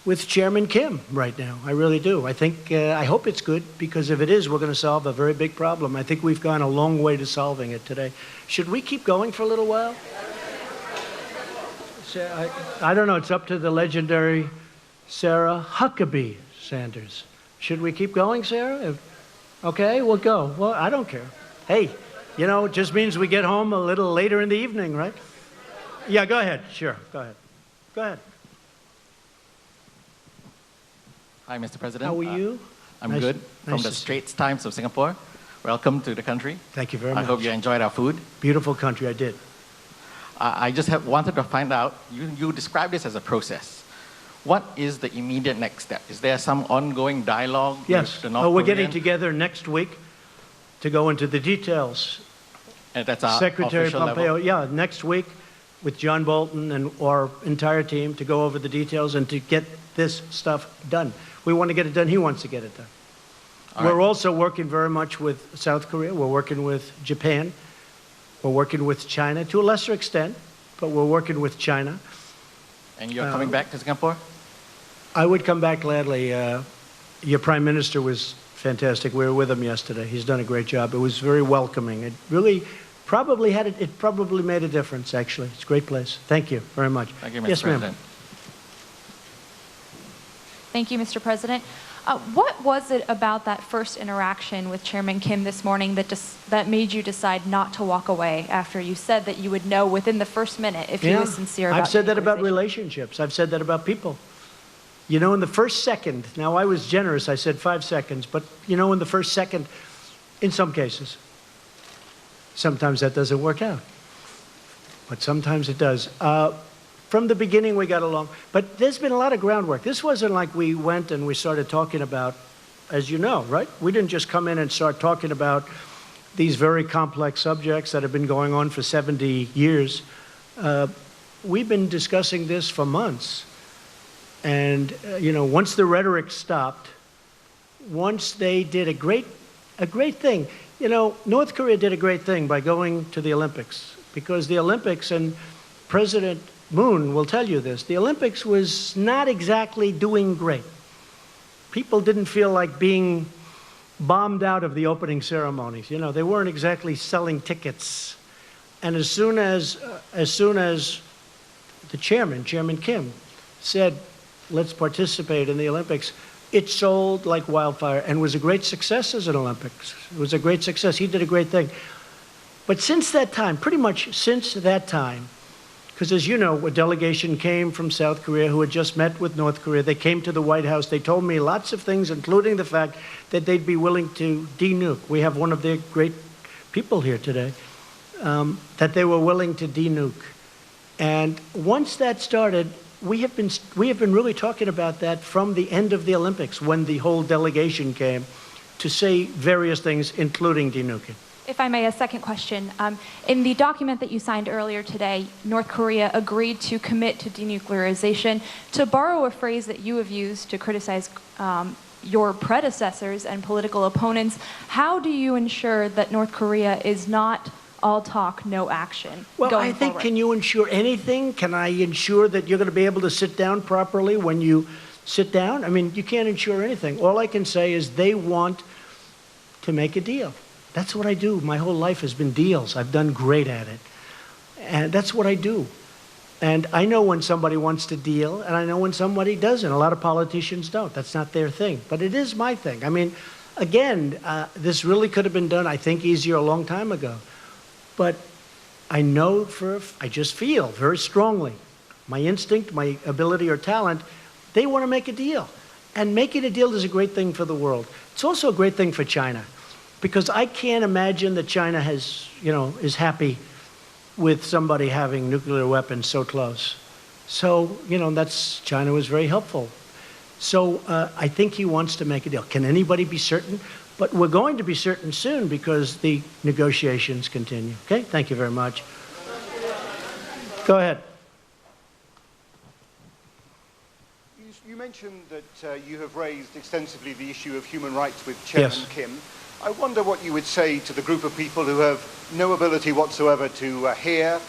with Chairman Kim right now. I really do. I hope it's good, because if it is, we're going to solve a very big problem. I think we've gone a long way to solving it today. Should we keep going for a little while? I don't know. It's up to the legendary Sarah Huckabee Sanders. Should we keep going, Sarah? Okay, we'll go. Well, I don't care. Hey, you know, it just means we get home a little later in the evening, right? Yeah, go ahead. Sure, go ahead. Go ahead. Hi, Mr. President. How are you? I'm good. From the Straits Times of Singapore. Welcome to the country. Thank you very much. I hope you enjoyed our food. Beautiful country, I did. I just wanted to find out, you described this as a process. What is the immediate next step? Is there some ongoing dialogue with the North Korean? We're getting together next week to go into the details. And that's our Secretary official Pompeo, level? yeah, next week with John Bolton and our entire team to go over the details and to get this stuff done. We want to get it done. He wants to get it done. We're also working very much with South Korea. We're working with Japan. We're working with China to a lesser extent, but we're working with China. And you're coming back to Singapore? I would come back gladly. Your Prime Minister was fantastic. We were with him yesterday. He's done a great job. It was very welcoming. It really probably made a difference, actually. It's a great place. Thank you very much. Thank you, Mr. Yes, President. ma'am. Thank you, Mr. President. What was it about that first interaction with Chairman Kim this morning that made you decide not to walk away after you said that you would know within the first minute if he was sincere about I've said that about denuclearization? relationships. I've said that about people. You know, in the first second, now I was generous, I said 5 seconds, but you know, in the first second, in some cases, sometimes that doesn't work out. But sometimes it does. From the beginning, we got along. But there's been a lot of groundwork. This wasn't like we went and we started talking about, as you know, right? We didn't just come in and start talking about these very complex subjects that have been going on for 70 years. We've been discussing this for months. And, you know, once the rhetoric stopped, once they did a great thing. You know, North Korea did a great thing by going to the Olympics, because the Olympics, and President Moon will tell you this, the Olympics was not exactly doing great. People didn't feel like being bombed out of the opening ceremonies. You know, they weren't exactly selling tickets. And as soon as the Chairman Kim, said, let's participate in the Olympics, it sold like wildfire and was a great success as an Olympics. It was a great success. He did a great thing. But since that time, pretty much since that time, because as you know, a delegation came from South Korea who had just met with North Korea. They came to the White House. They told me lots of things, including the fact that they'd be willing to denuke. We have one of their great people here today, that they were willing to denuke. And once that started, we have been really talking about that from the end of the Olympics, when the whole delegation came to say various things, including denuking. If I may, a second question. In the document that you signed earlier today, North Korea agreed to commit to denuclearization. To borrow a phrase that you have used to criticize your predecessors and political opponents, how do you ensure that North Korea is not all talk, no action Well, going I think, forward? can you ensure anything? Can I ensure that you're going to be able to sit down properly when you sit down? I mean, you can't ensure anything. All I can say is they want to make a deal. That's what I do. My whole life has been deals. I've done great at it. And that's what I do. And I know when somebody wants to deal, and I know when somebody doesn't. A lot of politicians don't. That's not their thing. But it is my thing. I mean, again, this really could have been done, I think, easier a long time ago. But I know I just feel very strongly, my instinct, my ability or talent, they want to make a deal. And making a deal is a great thing for the world. It's also a great thing for China. Because I can't imagine that China is happy with somebody having nuclear weapons so close. So, China was very helpful. So I think he wants to make a deal. Can anybody be certain? But we're going to be certain soon because the negotiations continue. Okay? Thank you very much. Go ahead. mentioned that you have raised extensively the issue of human rights with Chairman Kim. I wonder what you would say to the group of people who have no ability whatsoever to hear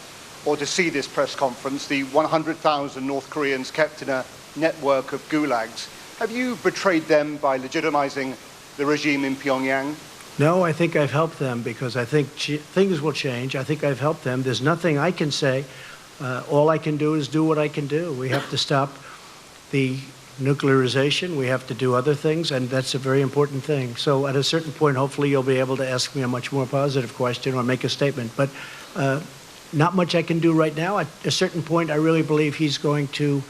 or to see this press conference, the 100,000 North Koreans kept in a network of gulags. Have you betrayed them by legitimizing the regime in Pyongyang? No, I think I've helped them because I think things will change. I think I've helped them. There's nothing I can say. All I can do is do what I can do. We have to stop the nuclearization. We have to do other things, and that's a very important thing. So at a certain point, hopefully you'll be able to ask me a much more positive question or make a statement. But not much I can do right now. At a certain point, I really believe he's going to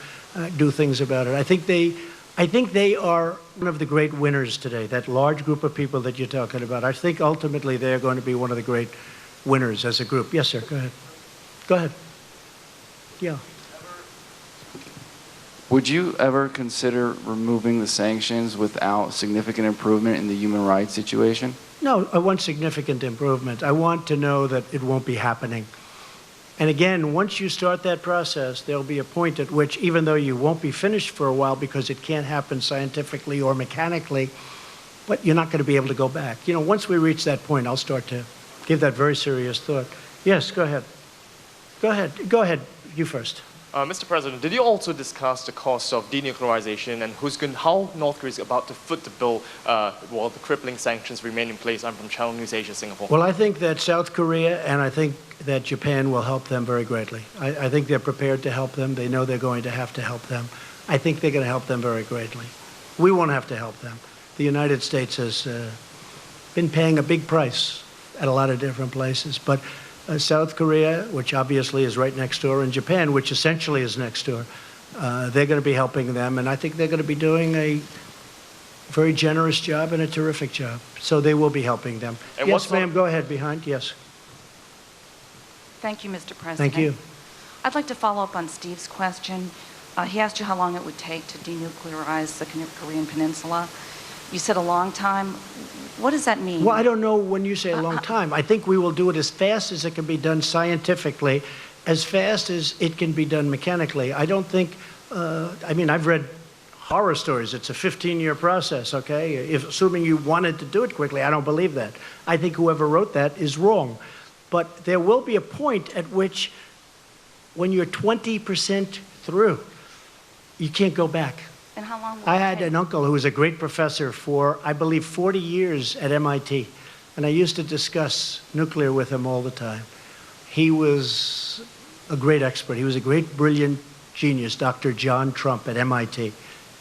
do things about it. I think they are one of the great winners today, that large group of people that you're talking about. I think ultimately they're going to be one of the great winners as a group. Yes, sir, go ahead. Go ahead. Yeah. Would you ever consider removing the sanctions without significant improvement in the human rights situation? No, I want significant improvement. I want to know that it won't be happening. And again, once you start that process, there'll be a point at which, even though you won't be finished for a while because it can't happen scientifically or mechanically, but you're not going to be able to go back. You know, once we reach that point, I'll start to give that very serious thought. Yes, go ahead. Go ahead. Go ahead. You first. Mr. President, did you also discuss the cost of denuclearization and how North Korea is about to foot the bill while the crippling sanctions remain in place? I'm from Channel News Asia, Singapore. Well, I think that South Korea and I think that Japan will help them very greatly. I think they're prepared to help them. They know they're going to have to help them. I think they're going to help them very greatly. We won't have to help them. The United States has been paying a big price at a lot of different places, but South Korea, which obviously is right next door, and Japan, which essentially is next door, they're going to be helping them, and I think they're going to be doing a very generous job and a terrific job. So they will be helping them. And yes, ma'am, go ahead, behind, yes. Thank you, Mr. President. Thank you. I'd like to follow up on Steve's question. He asked you how long it would take to denuclearize the Korean Peninsula. You said a long time. What does that mean? Well, I don't know when you say a long time. I think we will do it as fast as it can be done scientifically, as fast as it can be done mechanically. I don't think, I mean, I've read horror stories. It's a 15-year process, okay? Assuming you wanted to do it quickly, I don't believe that. I think whoever wrote that is wrong. But there will be a point at which, when you're 20% through, you can't go back. And how long will I it had take? an uncle who was a great professor for, I believe, 40 years at MIT. And I used to discuss nuclear with him all the time. He was a great expert. He was a great, brilliant genius, Dr. John Trump at MIT. I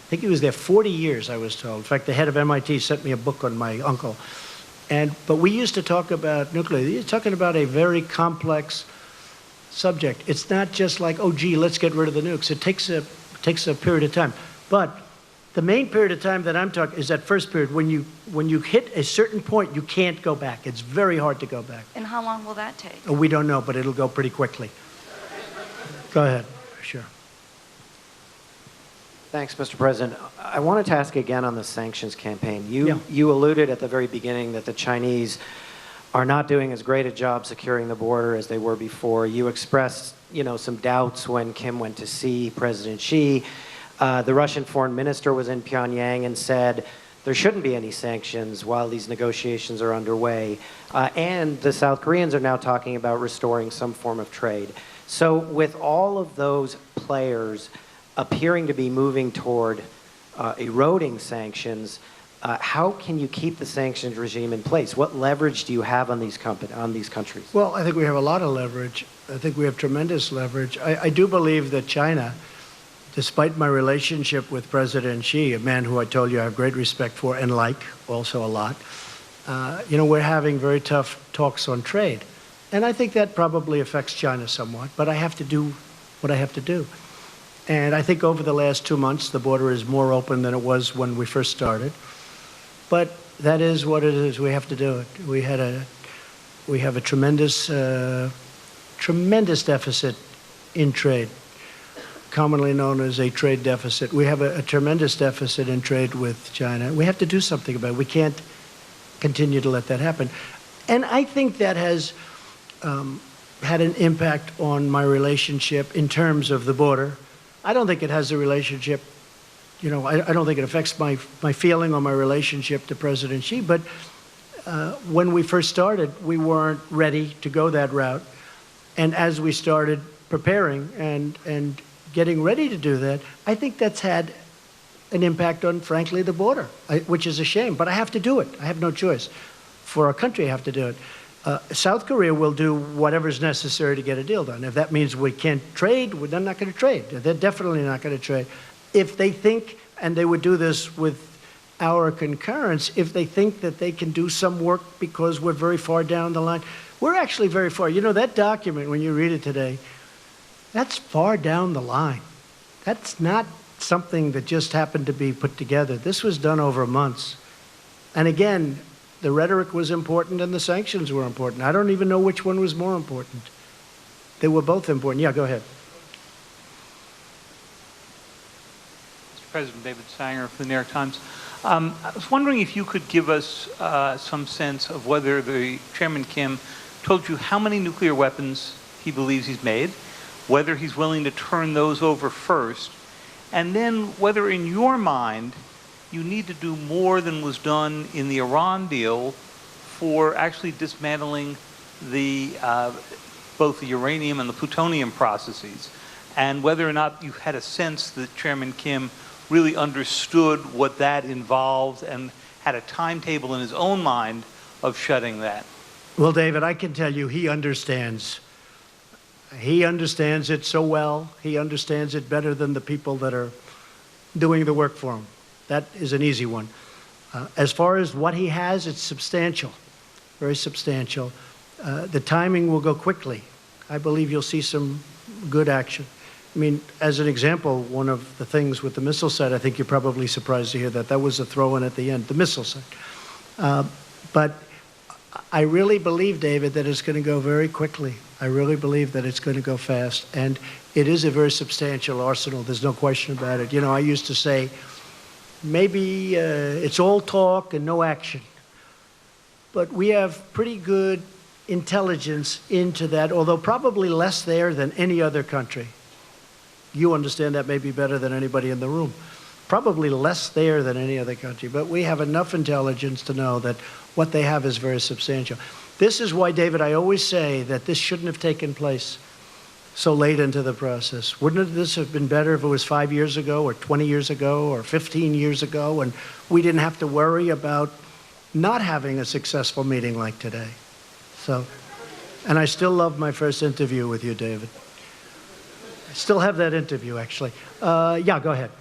think he was there 40 years, I was told. In fact, the head of MIT sent me a book on my uncle. But we used to talk about nuclear. You're talking about a very complex subject. It's not just like, oh, gee, let's get rid of the nukes. It takes a period of time. But the main period of time that I'm talking is that first period. When you hit a certain point, you can't go back. It's very hard to go back. And how long will that take? We don't know, but it'll go pretty quickly. Go ahead. Sure. Thanks, Mr. President. I wanted to ask again on the sanctions campaign. You alluded at the very beginning that the Chinese are not doing as great a job securing the border as they were before. You expressed, some doubts when Kim went to see President Xi. The Russian foreign minister was in Pyongyang and said there shouldn't be any sanctions while these negotiations are underway. And the South Koreans are now talking about restoring some form of trade. So with all of those players appearing to be moving toward eroding sanctions, how can you keep the sanctions regime in place? What leverage do you have on these countries? Well, I think we have a lot of leverage. I think we have tremendous leverage. I do believe that China, despite my relationship with President Xi, a man who I told you I have great respect for and like also a lot, we're having very tough talks on trade. And I think that probably affects China somewhat, but I have to do what I have to do. And I think over the last 2 months, the border is more open than it was when we first started. But that is what it is. We have to do it. We have a tremendous deficit in trade, commonly known as a trade deficit. We have a tremendous deficit in trade with China. We have to do something about it. We can't continue to let that happen. And I think that has had an impact on my relationship in terms of the border. I don't think it has a relationship I don't think it affects my feeling or my relationship to President Xi, but when we first started, we weren't ready to go that route. And as we started preparing and getting ready to do that, I think that's had an impact on, frankly, the border, which is a shame. But I have to do it. I have no choice. For our country, I have to do it. South Korea will do whatever's necessary to get a deal done. If that means we can't trade, they're not going to trade. They're definitely not going to trade. If they think, and they would do this with our concurrence, if they think that they can do some work because we're very far down the line, we're actually very far. That document, when you read it today, that's far down the line. That's not something that just happened to be put together. This was done over months. And again, the rhetoric was important and the sanctions were important. I don't even know which one was more important. They were both important. Yeah, go ahead. Mr. President, David Sanger of the New York Times. I was wondering if you could give us some sense of whether the Chairman Kim told you how many nuclear weapons he believes he's made, whether he's willing to turn those over first, and then whether in your mind you need to do more than was done in the Iran deal for actually dismantling both the uranium and the plutonium processes, and whether or not you had a sense that Chairman Kim really understood what that involved and had a timetable in his own mind of shutting that. Well, David, I can tell you he understands. He understands it so well. He understands it better than the people that are doing the work for him. That is an easy one. As far as what he has, it's substantial, very substantial. The timing will go quickly. I believe you'll see some good action. I mean, as an example, one of the things with the missile site, I think you're probably surprised to hear that. That was a throw-in at the end, the missile site. But I really believe, David, that it's going to go very quickly. I really believe that it's going to go fast. And it is a very substantial arsenal. There's no question about it. I used to say, maybe it's all talk and no action. But we have pretty good intelligence into that, although probably less there than any other country. You understand that maybe better than anybody in the room. Probably less there than any other country. But we have enough intelligence to know that what they have is very substantial. This is why, David, I always say that this shouldn't have taken place so late into the process. Wouldn't this have been better if it was 5 years ago or 20 years ago or 15 years ago and we didn't have to worry about not having a successful meeting like today? So, and I still love my first interview with you, David. I still have that interview, actually. Yeah, go ahead.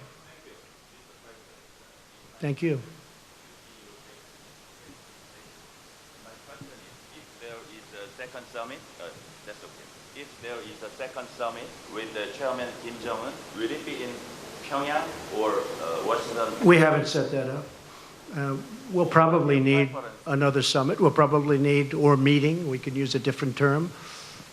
Thank you. Second summit, that's okay. If there is a second summit with the Chairman Kim Jong-un, will it be in Pyongyang or Washington? We haven't set that up. We'll probably need another summit. We'll probably need, or meeting, we could use a different term,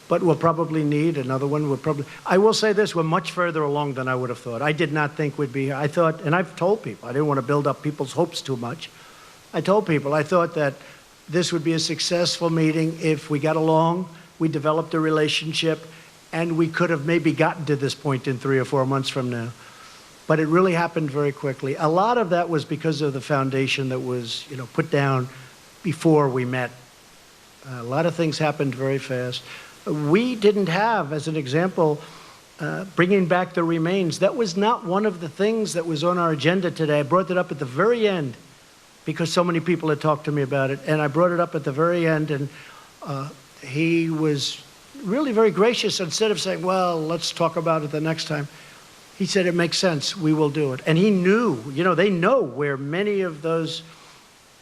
but we'll probably need another one. I will say this, we're much further along than I would have thought. I did not think we'd be here. I thought, and I've told people, I didn't want to build up people's hopes too much. I told people, I thought that this would be a successful meeting if we got along, we developed a relationship, and we could have maybe gotten to this point in 3 or 4 months from now. But it really happened very quickly. A lot of that was because of the foundation that was, put down before we met. A lot of things happened very fast. We didn't have, as an example, bringing back the remains. That was not one of the things that was on our agenda today. I brought it up at the very end because so many people had talked to me about it. And I brought it up at the very end, and he was really very gracious. Instead of saying, well, let's talk about it the next time, he said, it makes sense, we will do it. And he knew, they know where many of those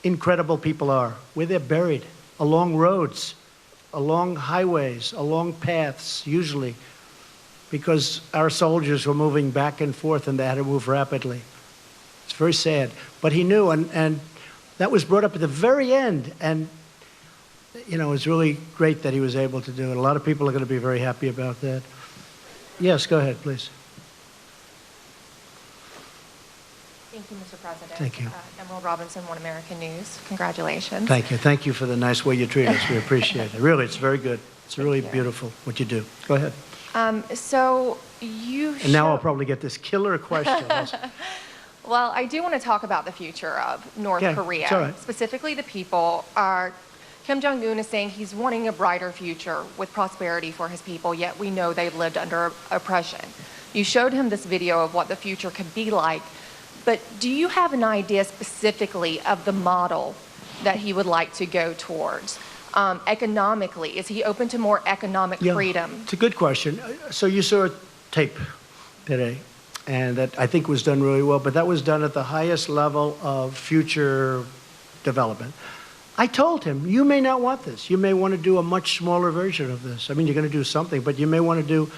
incredible people are, where they're buried, along roads, along highways, along paths, usually, because our soldiers were moving back and forth and they had to move rapidly. It's very sad. But he knew, and that was brought up at the very end. And, it was really great that he was able to do it. A lot of people are going to be very happy about that. Yes, go ahead, please. Thank you, Mr. President. Thank you. Emerald Robinson, One American News. Congratulations. Thank you. Thank you for the nice way you treat us. We appreciate it. Really, it's very good. It's really beautiful what you do. Go ahead. So you And now I'll probably get this killer question. Well, I do want to talk about the future of North Okay, Korea, it's all right. specifically the people. Kim Jong-un is saying he's wanting a brighter future with prosperity for his people, yet we know they've lived under oppression. You showed him this video of what the future could be like, but do you have an idea specifically of the model that he would like to go towards? Economically, is he open to more economic freedom? It's a good question. So you saw a tape today, and that I think was done really well, but that was done at the highest level of future development. I told him, you may not want this. You may want to do a much smaller version of this. I mean, you're going to do something, but you may want to do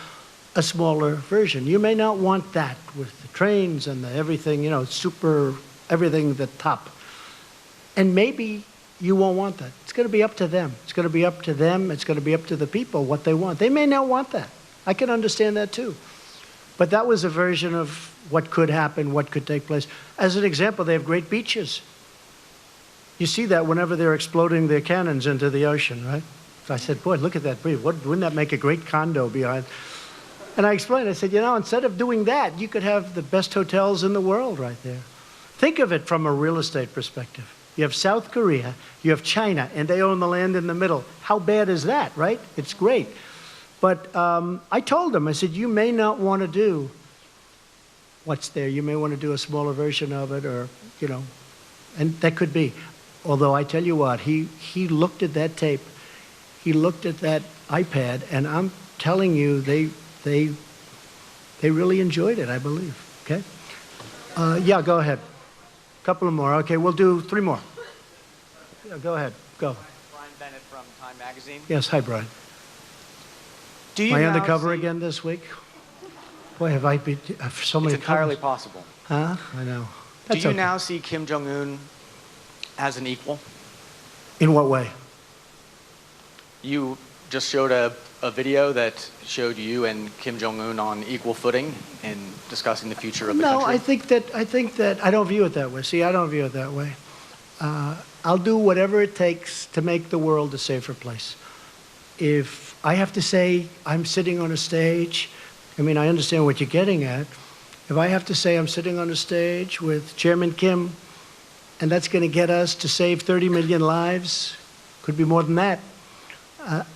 a smaller version. You may not want that with the trains and the everything, you know, super, everything the top. And maybe you won't want that. It's going to be up to them. It's going to be up to them. It's going to be up to the people what they want. They may not want that. I can understand that too. But that was a version of what could happen, what could take place. As an example, they have great beaches. You see that whenever they're exploding their cannons into the ocean, right? So I said, boy, look at that. Wouldn't that make a great condo behind? And I explained, I said, you know, instead of doing that, you could have the best hotels in the world right there. Think of it from a real estate perspective. You have South Korea, you have China, and they own the land in the middle. How bad is that, right? It's great. But I told them, I said, you may not want to do what's there. You may want to do a smaller version of it, or, you know, and that could be. Although I tell you what, he looked at that tape, he looked at that iPad, and I'm telling you, they really enjoyed it, I believe. Okay? Yeah, go ahead. A couple of more. Okay, we'll do 3 more. Yeah, go ahead. Go. Brian Bennett from Time Magazine. Yes, hi, Brian. Do you Am I now undercover see- again this week? Boy, have I been so many It's entirely covers. possible. Huh? I know. Do That's you okay. now see Kim Jong-un as an equal? In what way? You just showed a video that showed you and Kim Jong-un on equal footing in discussing the future of the No, country. I think that I don't view it that way. See, I don't view it that way. I'll do whatever it takes to make the world a safer place. If I have to say I'm sitting on a stage, I mean, I understand what you're getting at. If I have to say I'm sitting on a stage with Chairman Kim, and that's going to get us to save 30 million lives, could be more than that,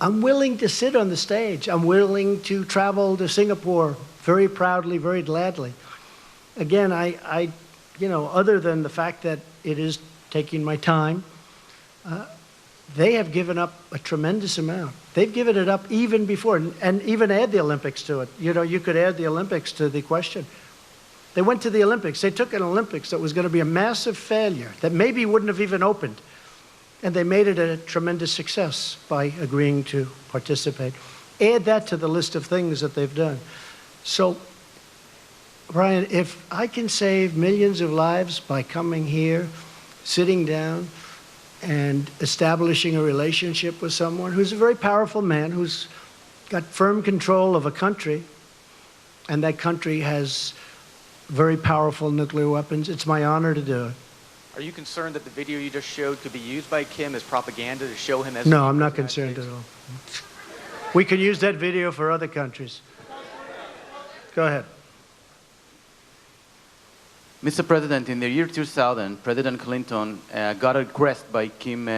I'm willing to sit on the stage. I'm willing to travel to Singapore very proudly, very gladly. Again, I you know, other than the fact that it is taking my time, they have given up a tremendous amount. They've given it up even before, and even add the Olympics to it. You know, you could add the Olympics to the question. They went to the Olympics. They took an Olympics that was going to be a massive failure, that maybe wouldn't have even opened. And they made it a tremendous success by agreeing to participate. Add that to the list of things that they've done. So, Brian, if I can save millions of lives by coming here, sitting down, and establishing a relationship with someone who's a very powerful man, who's got firm control of a country, and that country has very powerful nuclear weapons, it's my honor to do it. Are you concerned that the video you just showed could be used by Kim as propaganda to show him as No, I'm not concerned at all. We can use that video for other countries. Go ahead. Mr. President, in the year 2000, President Clinton got a request by Kim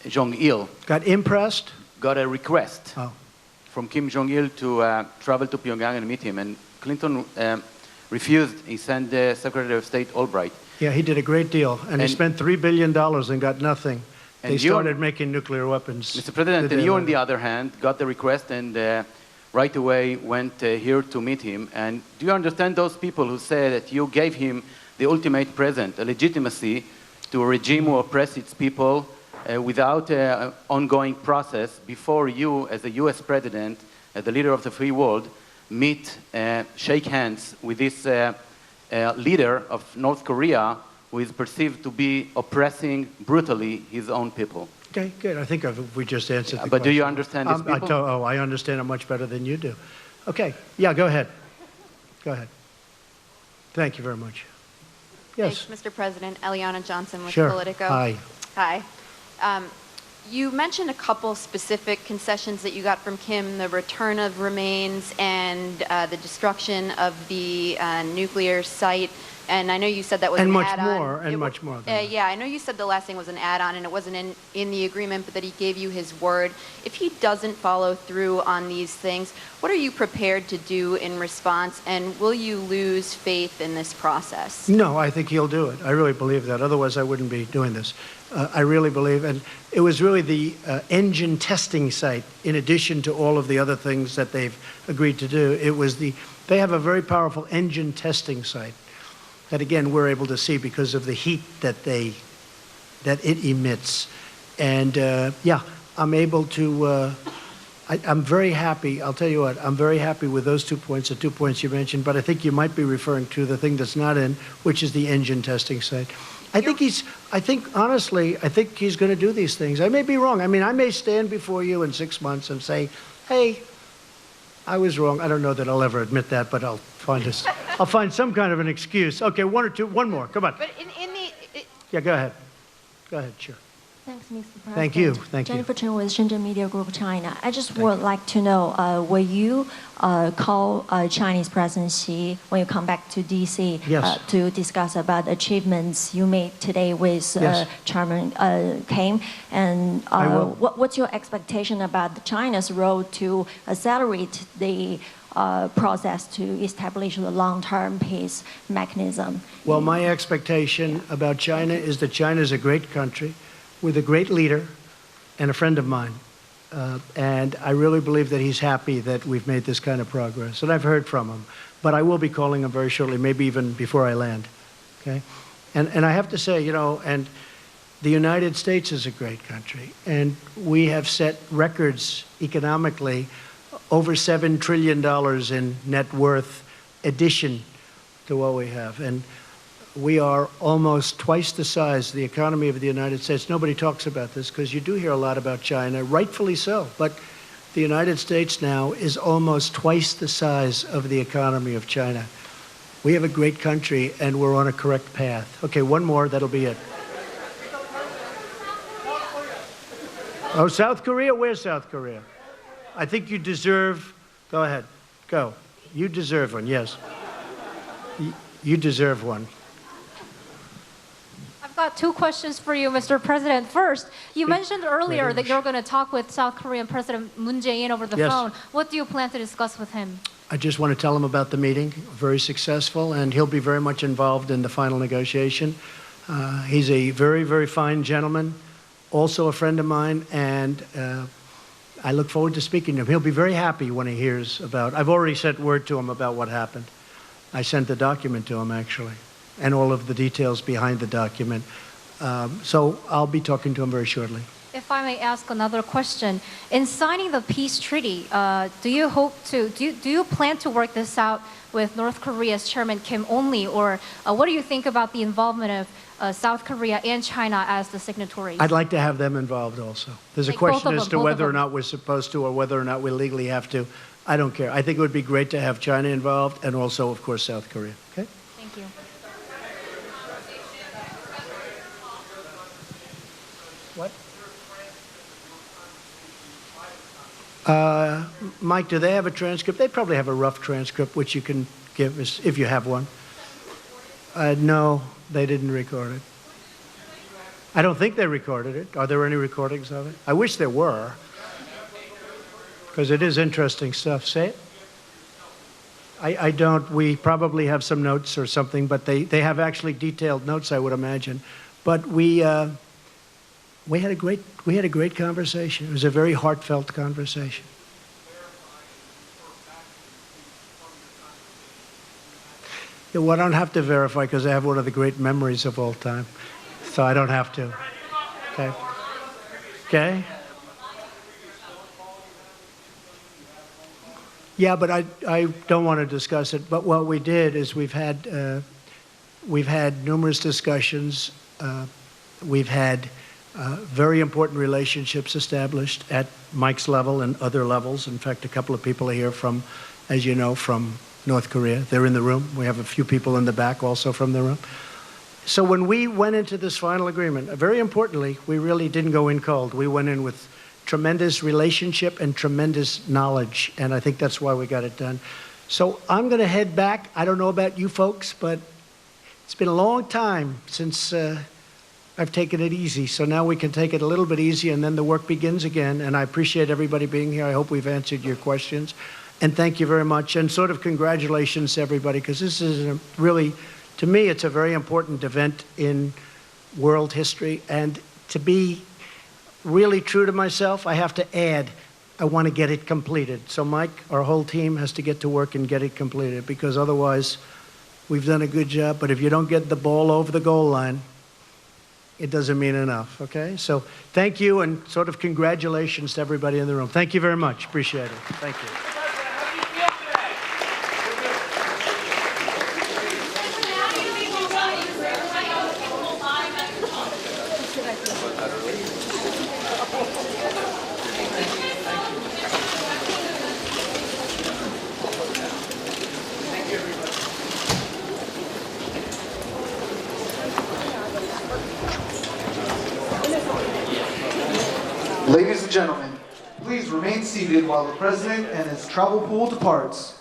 Jong-il. Got impressed? Got a request Oh. from Kim Jong-il to travel to Pyongyang and meet him. And Clinton refused. He sent Secretary of State Albright. Yeah, he did a great deal, and he spent $3 billion and got nothing. And They you- started making nuclear weapons. Mr. President, and you, on the other hand, got the request and right away went here to meet him. And do you understand those people who say that you gave him the ultimate present, a legitimacy to a regime who oppresses its people without an ongoing process before you, as the US President, as the leader of the free world, meet, shake hands with this leader of North Korea who is perceived to be oppressing brutally his own people? Okay, good. I think we just answered the But do question. you understand these people? I understand it much better than you do. Okay, yeah, go ahead. Go ahead. Thank you very much. Yes. Thanks, Mr. President. Eliana Johnson with Sure. Politico. Hi. Hi. You mentioned a couple specific concessions that you got from Kim, the return of remains and the destruction of the nuclear site. And I know you said that was And an much add-on. more, and It much more than yeah, I know you said the last thing was an add-on and it wasn't in the agreement, but that he gave you his word. If he doesn't follow through on these things, what are you prepared to do in response, and will you lose faith in this process? No, I think he'll do it. I really believe that. Otherwise, I wouldn't be doing this. I really believe, and it was really the engine testing site, in addition to all of the other things that they've agreed to do. They have a very powerful engine testing site that, again, we're able to see because of the heat that it emits. And yeah, I'm able to. I'm very happy. I'll tell you what. I'm very happy with those 2 points, the 2 points you mentioned. But I think you might be referring to the thing that's not in, which is the engine testing site. I think honestly, I think he's going to do these things. I may be wrong. I mean, I may stand before you in 6 months and say, hey, I was wrong. I don't know that I'll ever admit that, but I'll find some kind of an excuse. Okay, one more. Come on. But Yeah, go ahead. Go ahead, sure. Thanks, Mr. President. Thank you. Thank you. Jennifer Chen with Shenzhen Media Group China. I just would like to know, will you call Chinese President Xi when you come back to D.C. Yes. To discuss about achievements you made today with Yes. Chairman Kim? And I will. what's your expectation about China's role to accelerate the process to establish the long-term peace mechanism? Well, my expectation about China is that China is a great country with a great leader and a friend of mine. And I really believe that he's happy that we've made this kind of progress. And I've heard from him. But I will be calling him very shortly, maybe even before I land. Okay? And I have to say, and the United States is a great country. And we have set records economically, over $7 trillion in net worth addition to what we have. And we are almost twice the size of the economy of the United States. Nobody talks about this because you do hear a lot about China, rightfully so. But the United States now is almost twice the size of the economy of China. We have a great country and we're on a correct path. Okay, one more, that'll be it. Oh, South Korea? Where's South Korea? I think you deserve, go ahead, go. You deserve one, yes. You deserve one. I've got two questions for you, Mr. President. First, you mentioned earlier that you're going to talk with South Korean President Moon Jae-in over the Yes. phone. What do you plan to discuss with him? I just want to tell him about the meeting, very successful, and he'll be very much involved in the final negotiation. He's a very, very fine gentleman, also a friend of mine, and I look forward to speaking to him. He'll be very happy when he hears about, I've already sent word to him about what happened. I sent the document to him, actually, and all of the details behind the document. So I'll be talking to him very shortly. If I may ask another question, in signing the peace treaty, do you plan to work this out with North Korea's Chairman Kim only, or what do you think about the involvement of South Korea and China as the signatories? I'd like to have them involved also. There's a Like both question of as them, to both of whether or them. not we're supposed to or whether or not we legally have to. I don't care. I think it would be great to have China involved and also, of course, South Korea. Okay? Thank you. Mike, do they have a transcript? They probably have a rough transcript, which you can give us if you have one. No, they didn't record it. I don't think they recorded it. Are there any recordings of it? I wish there were, because it is interesting stuff. Say it. I don't. We probably have some notes or something, but they have actually detailed notes, I would imagine. But we had a great conversation. It was a very heartfelt conversation. Yeah, well, I don't have to verify because I have one of the great memories of all time, so I don't have to. Okay. Okay. Yeah, but I don't want to discuss it. But what we did is we've had numerous discussions. We've had very important relationships established at Mike's level and other levels. In fact, a couple of people are here from, as you know, from North Korea. They're in the room. We have a few people in the back also from the room. So when we went into this final agreement, very importantly, we really didn't go in cold. We went in with tremendous relationship and tremendous knowledge, and I think that's why we got it done. So I'm going to head back. I don't know about you folks, but It's been a long time since I've taken it easy, so now we can take it a little bit easy, and then the work begins again. And I appreciate everybody being here. I hope we've answered your questions. And thank you very much. And sort of congratulations to everybody, because this is really, to me, it's a very important event in world history. And to be really true to myself, I have to add, I want to get it completed. So Mike, our whole team has to get to work and get it completed, because otherwise we've done a good job. But if you don't get the ball over the goal line, it doesn't mean enough, okay? So thank you, and sort of congratulations to everybody in the room. Thank you very much. Appreciate it. Thank you. Ladies and gentlemen, please remain seated while the President and his travel pool departs.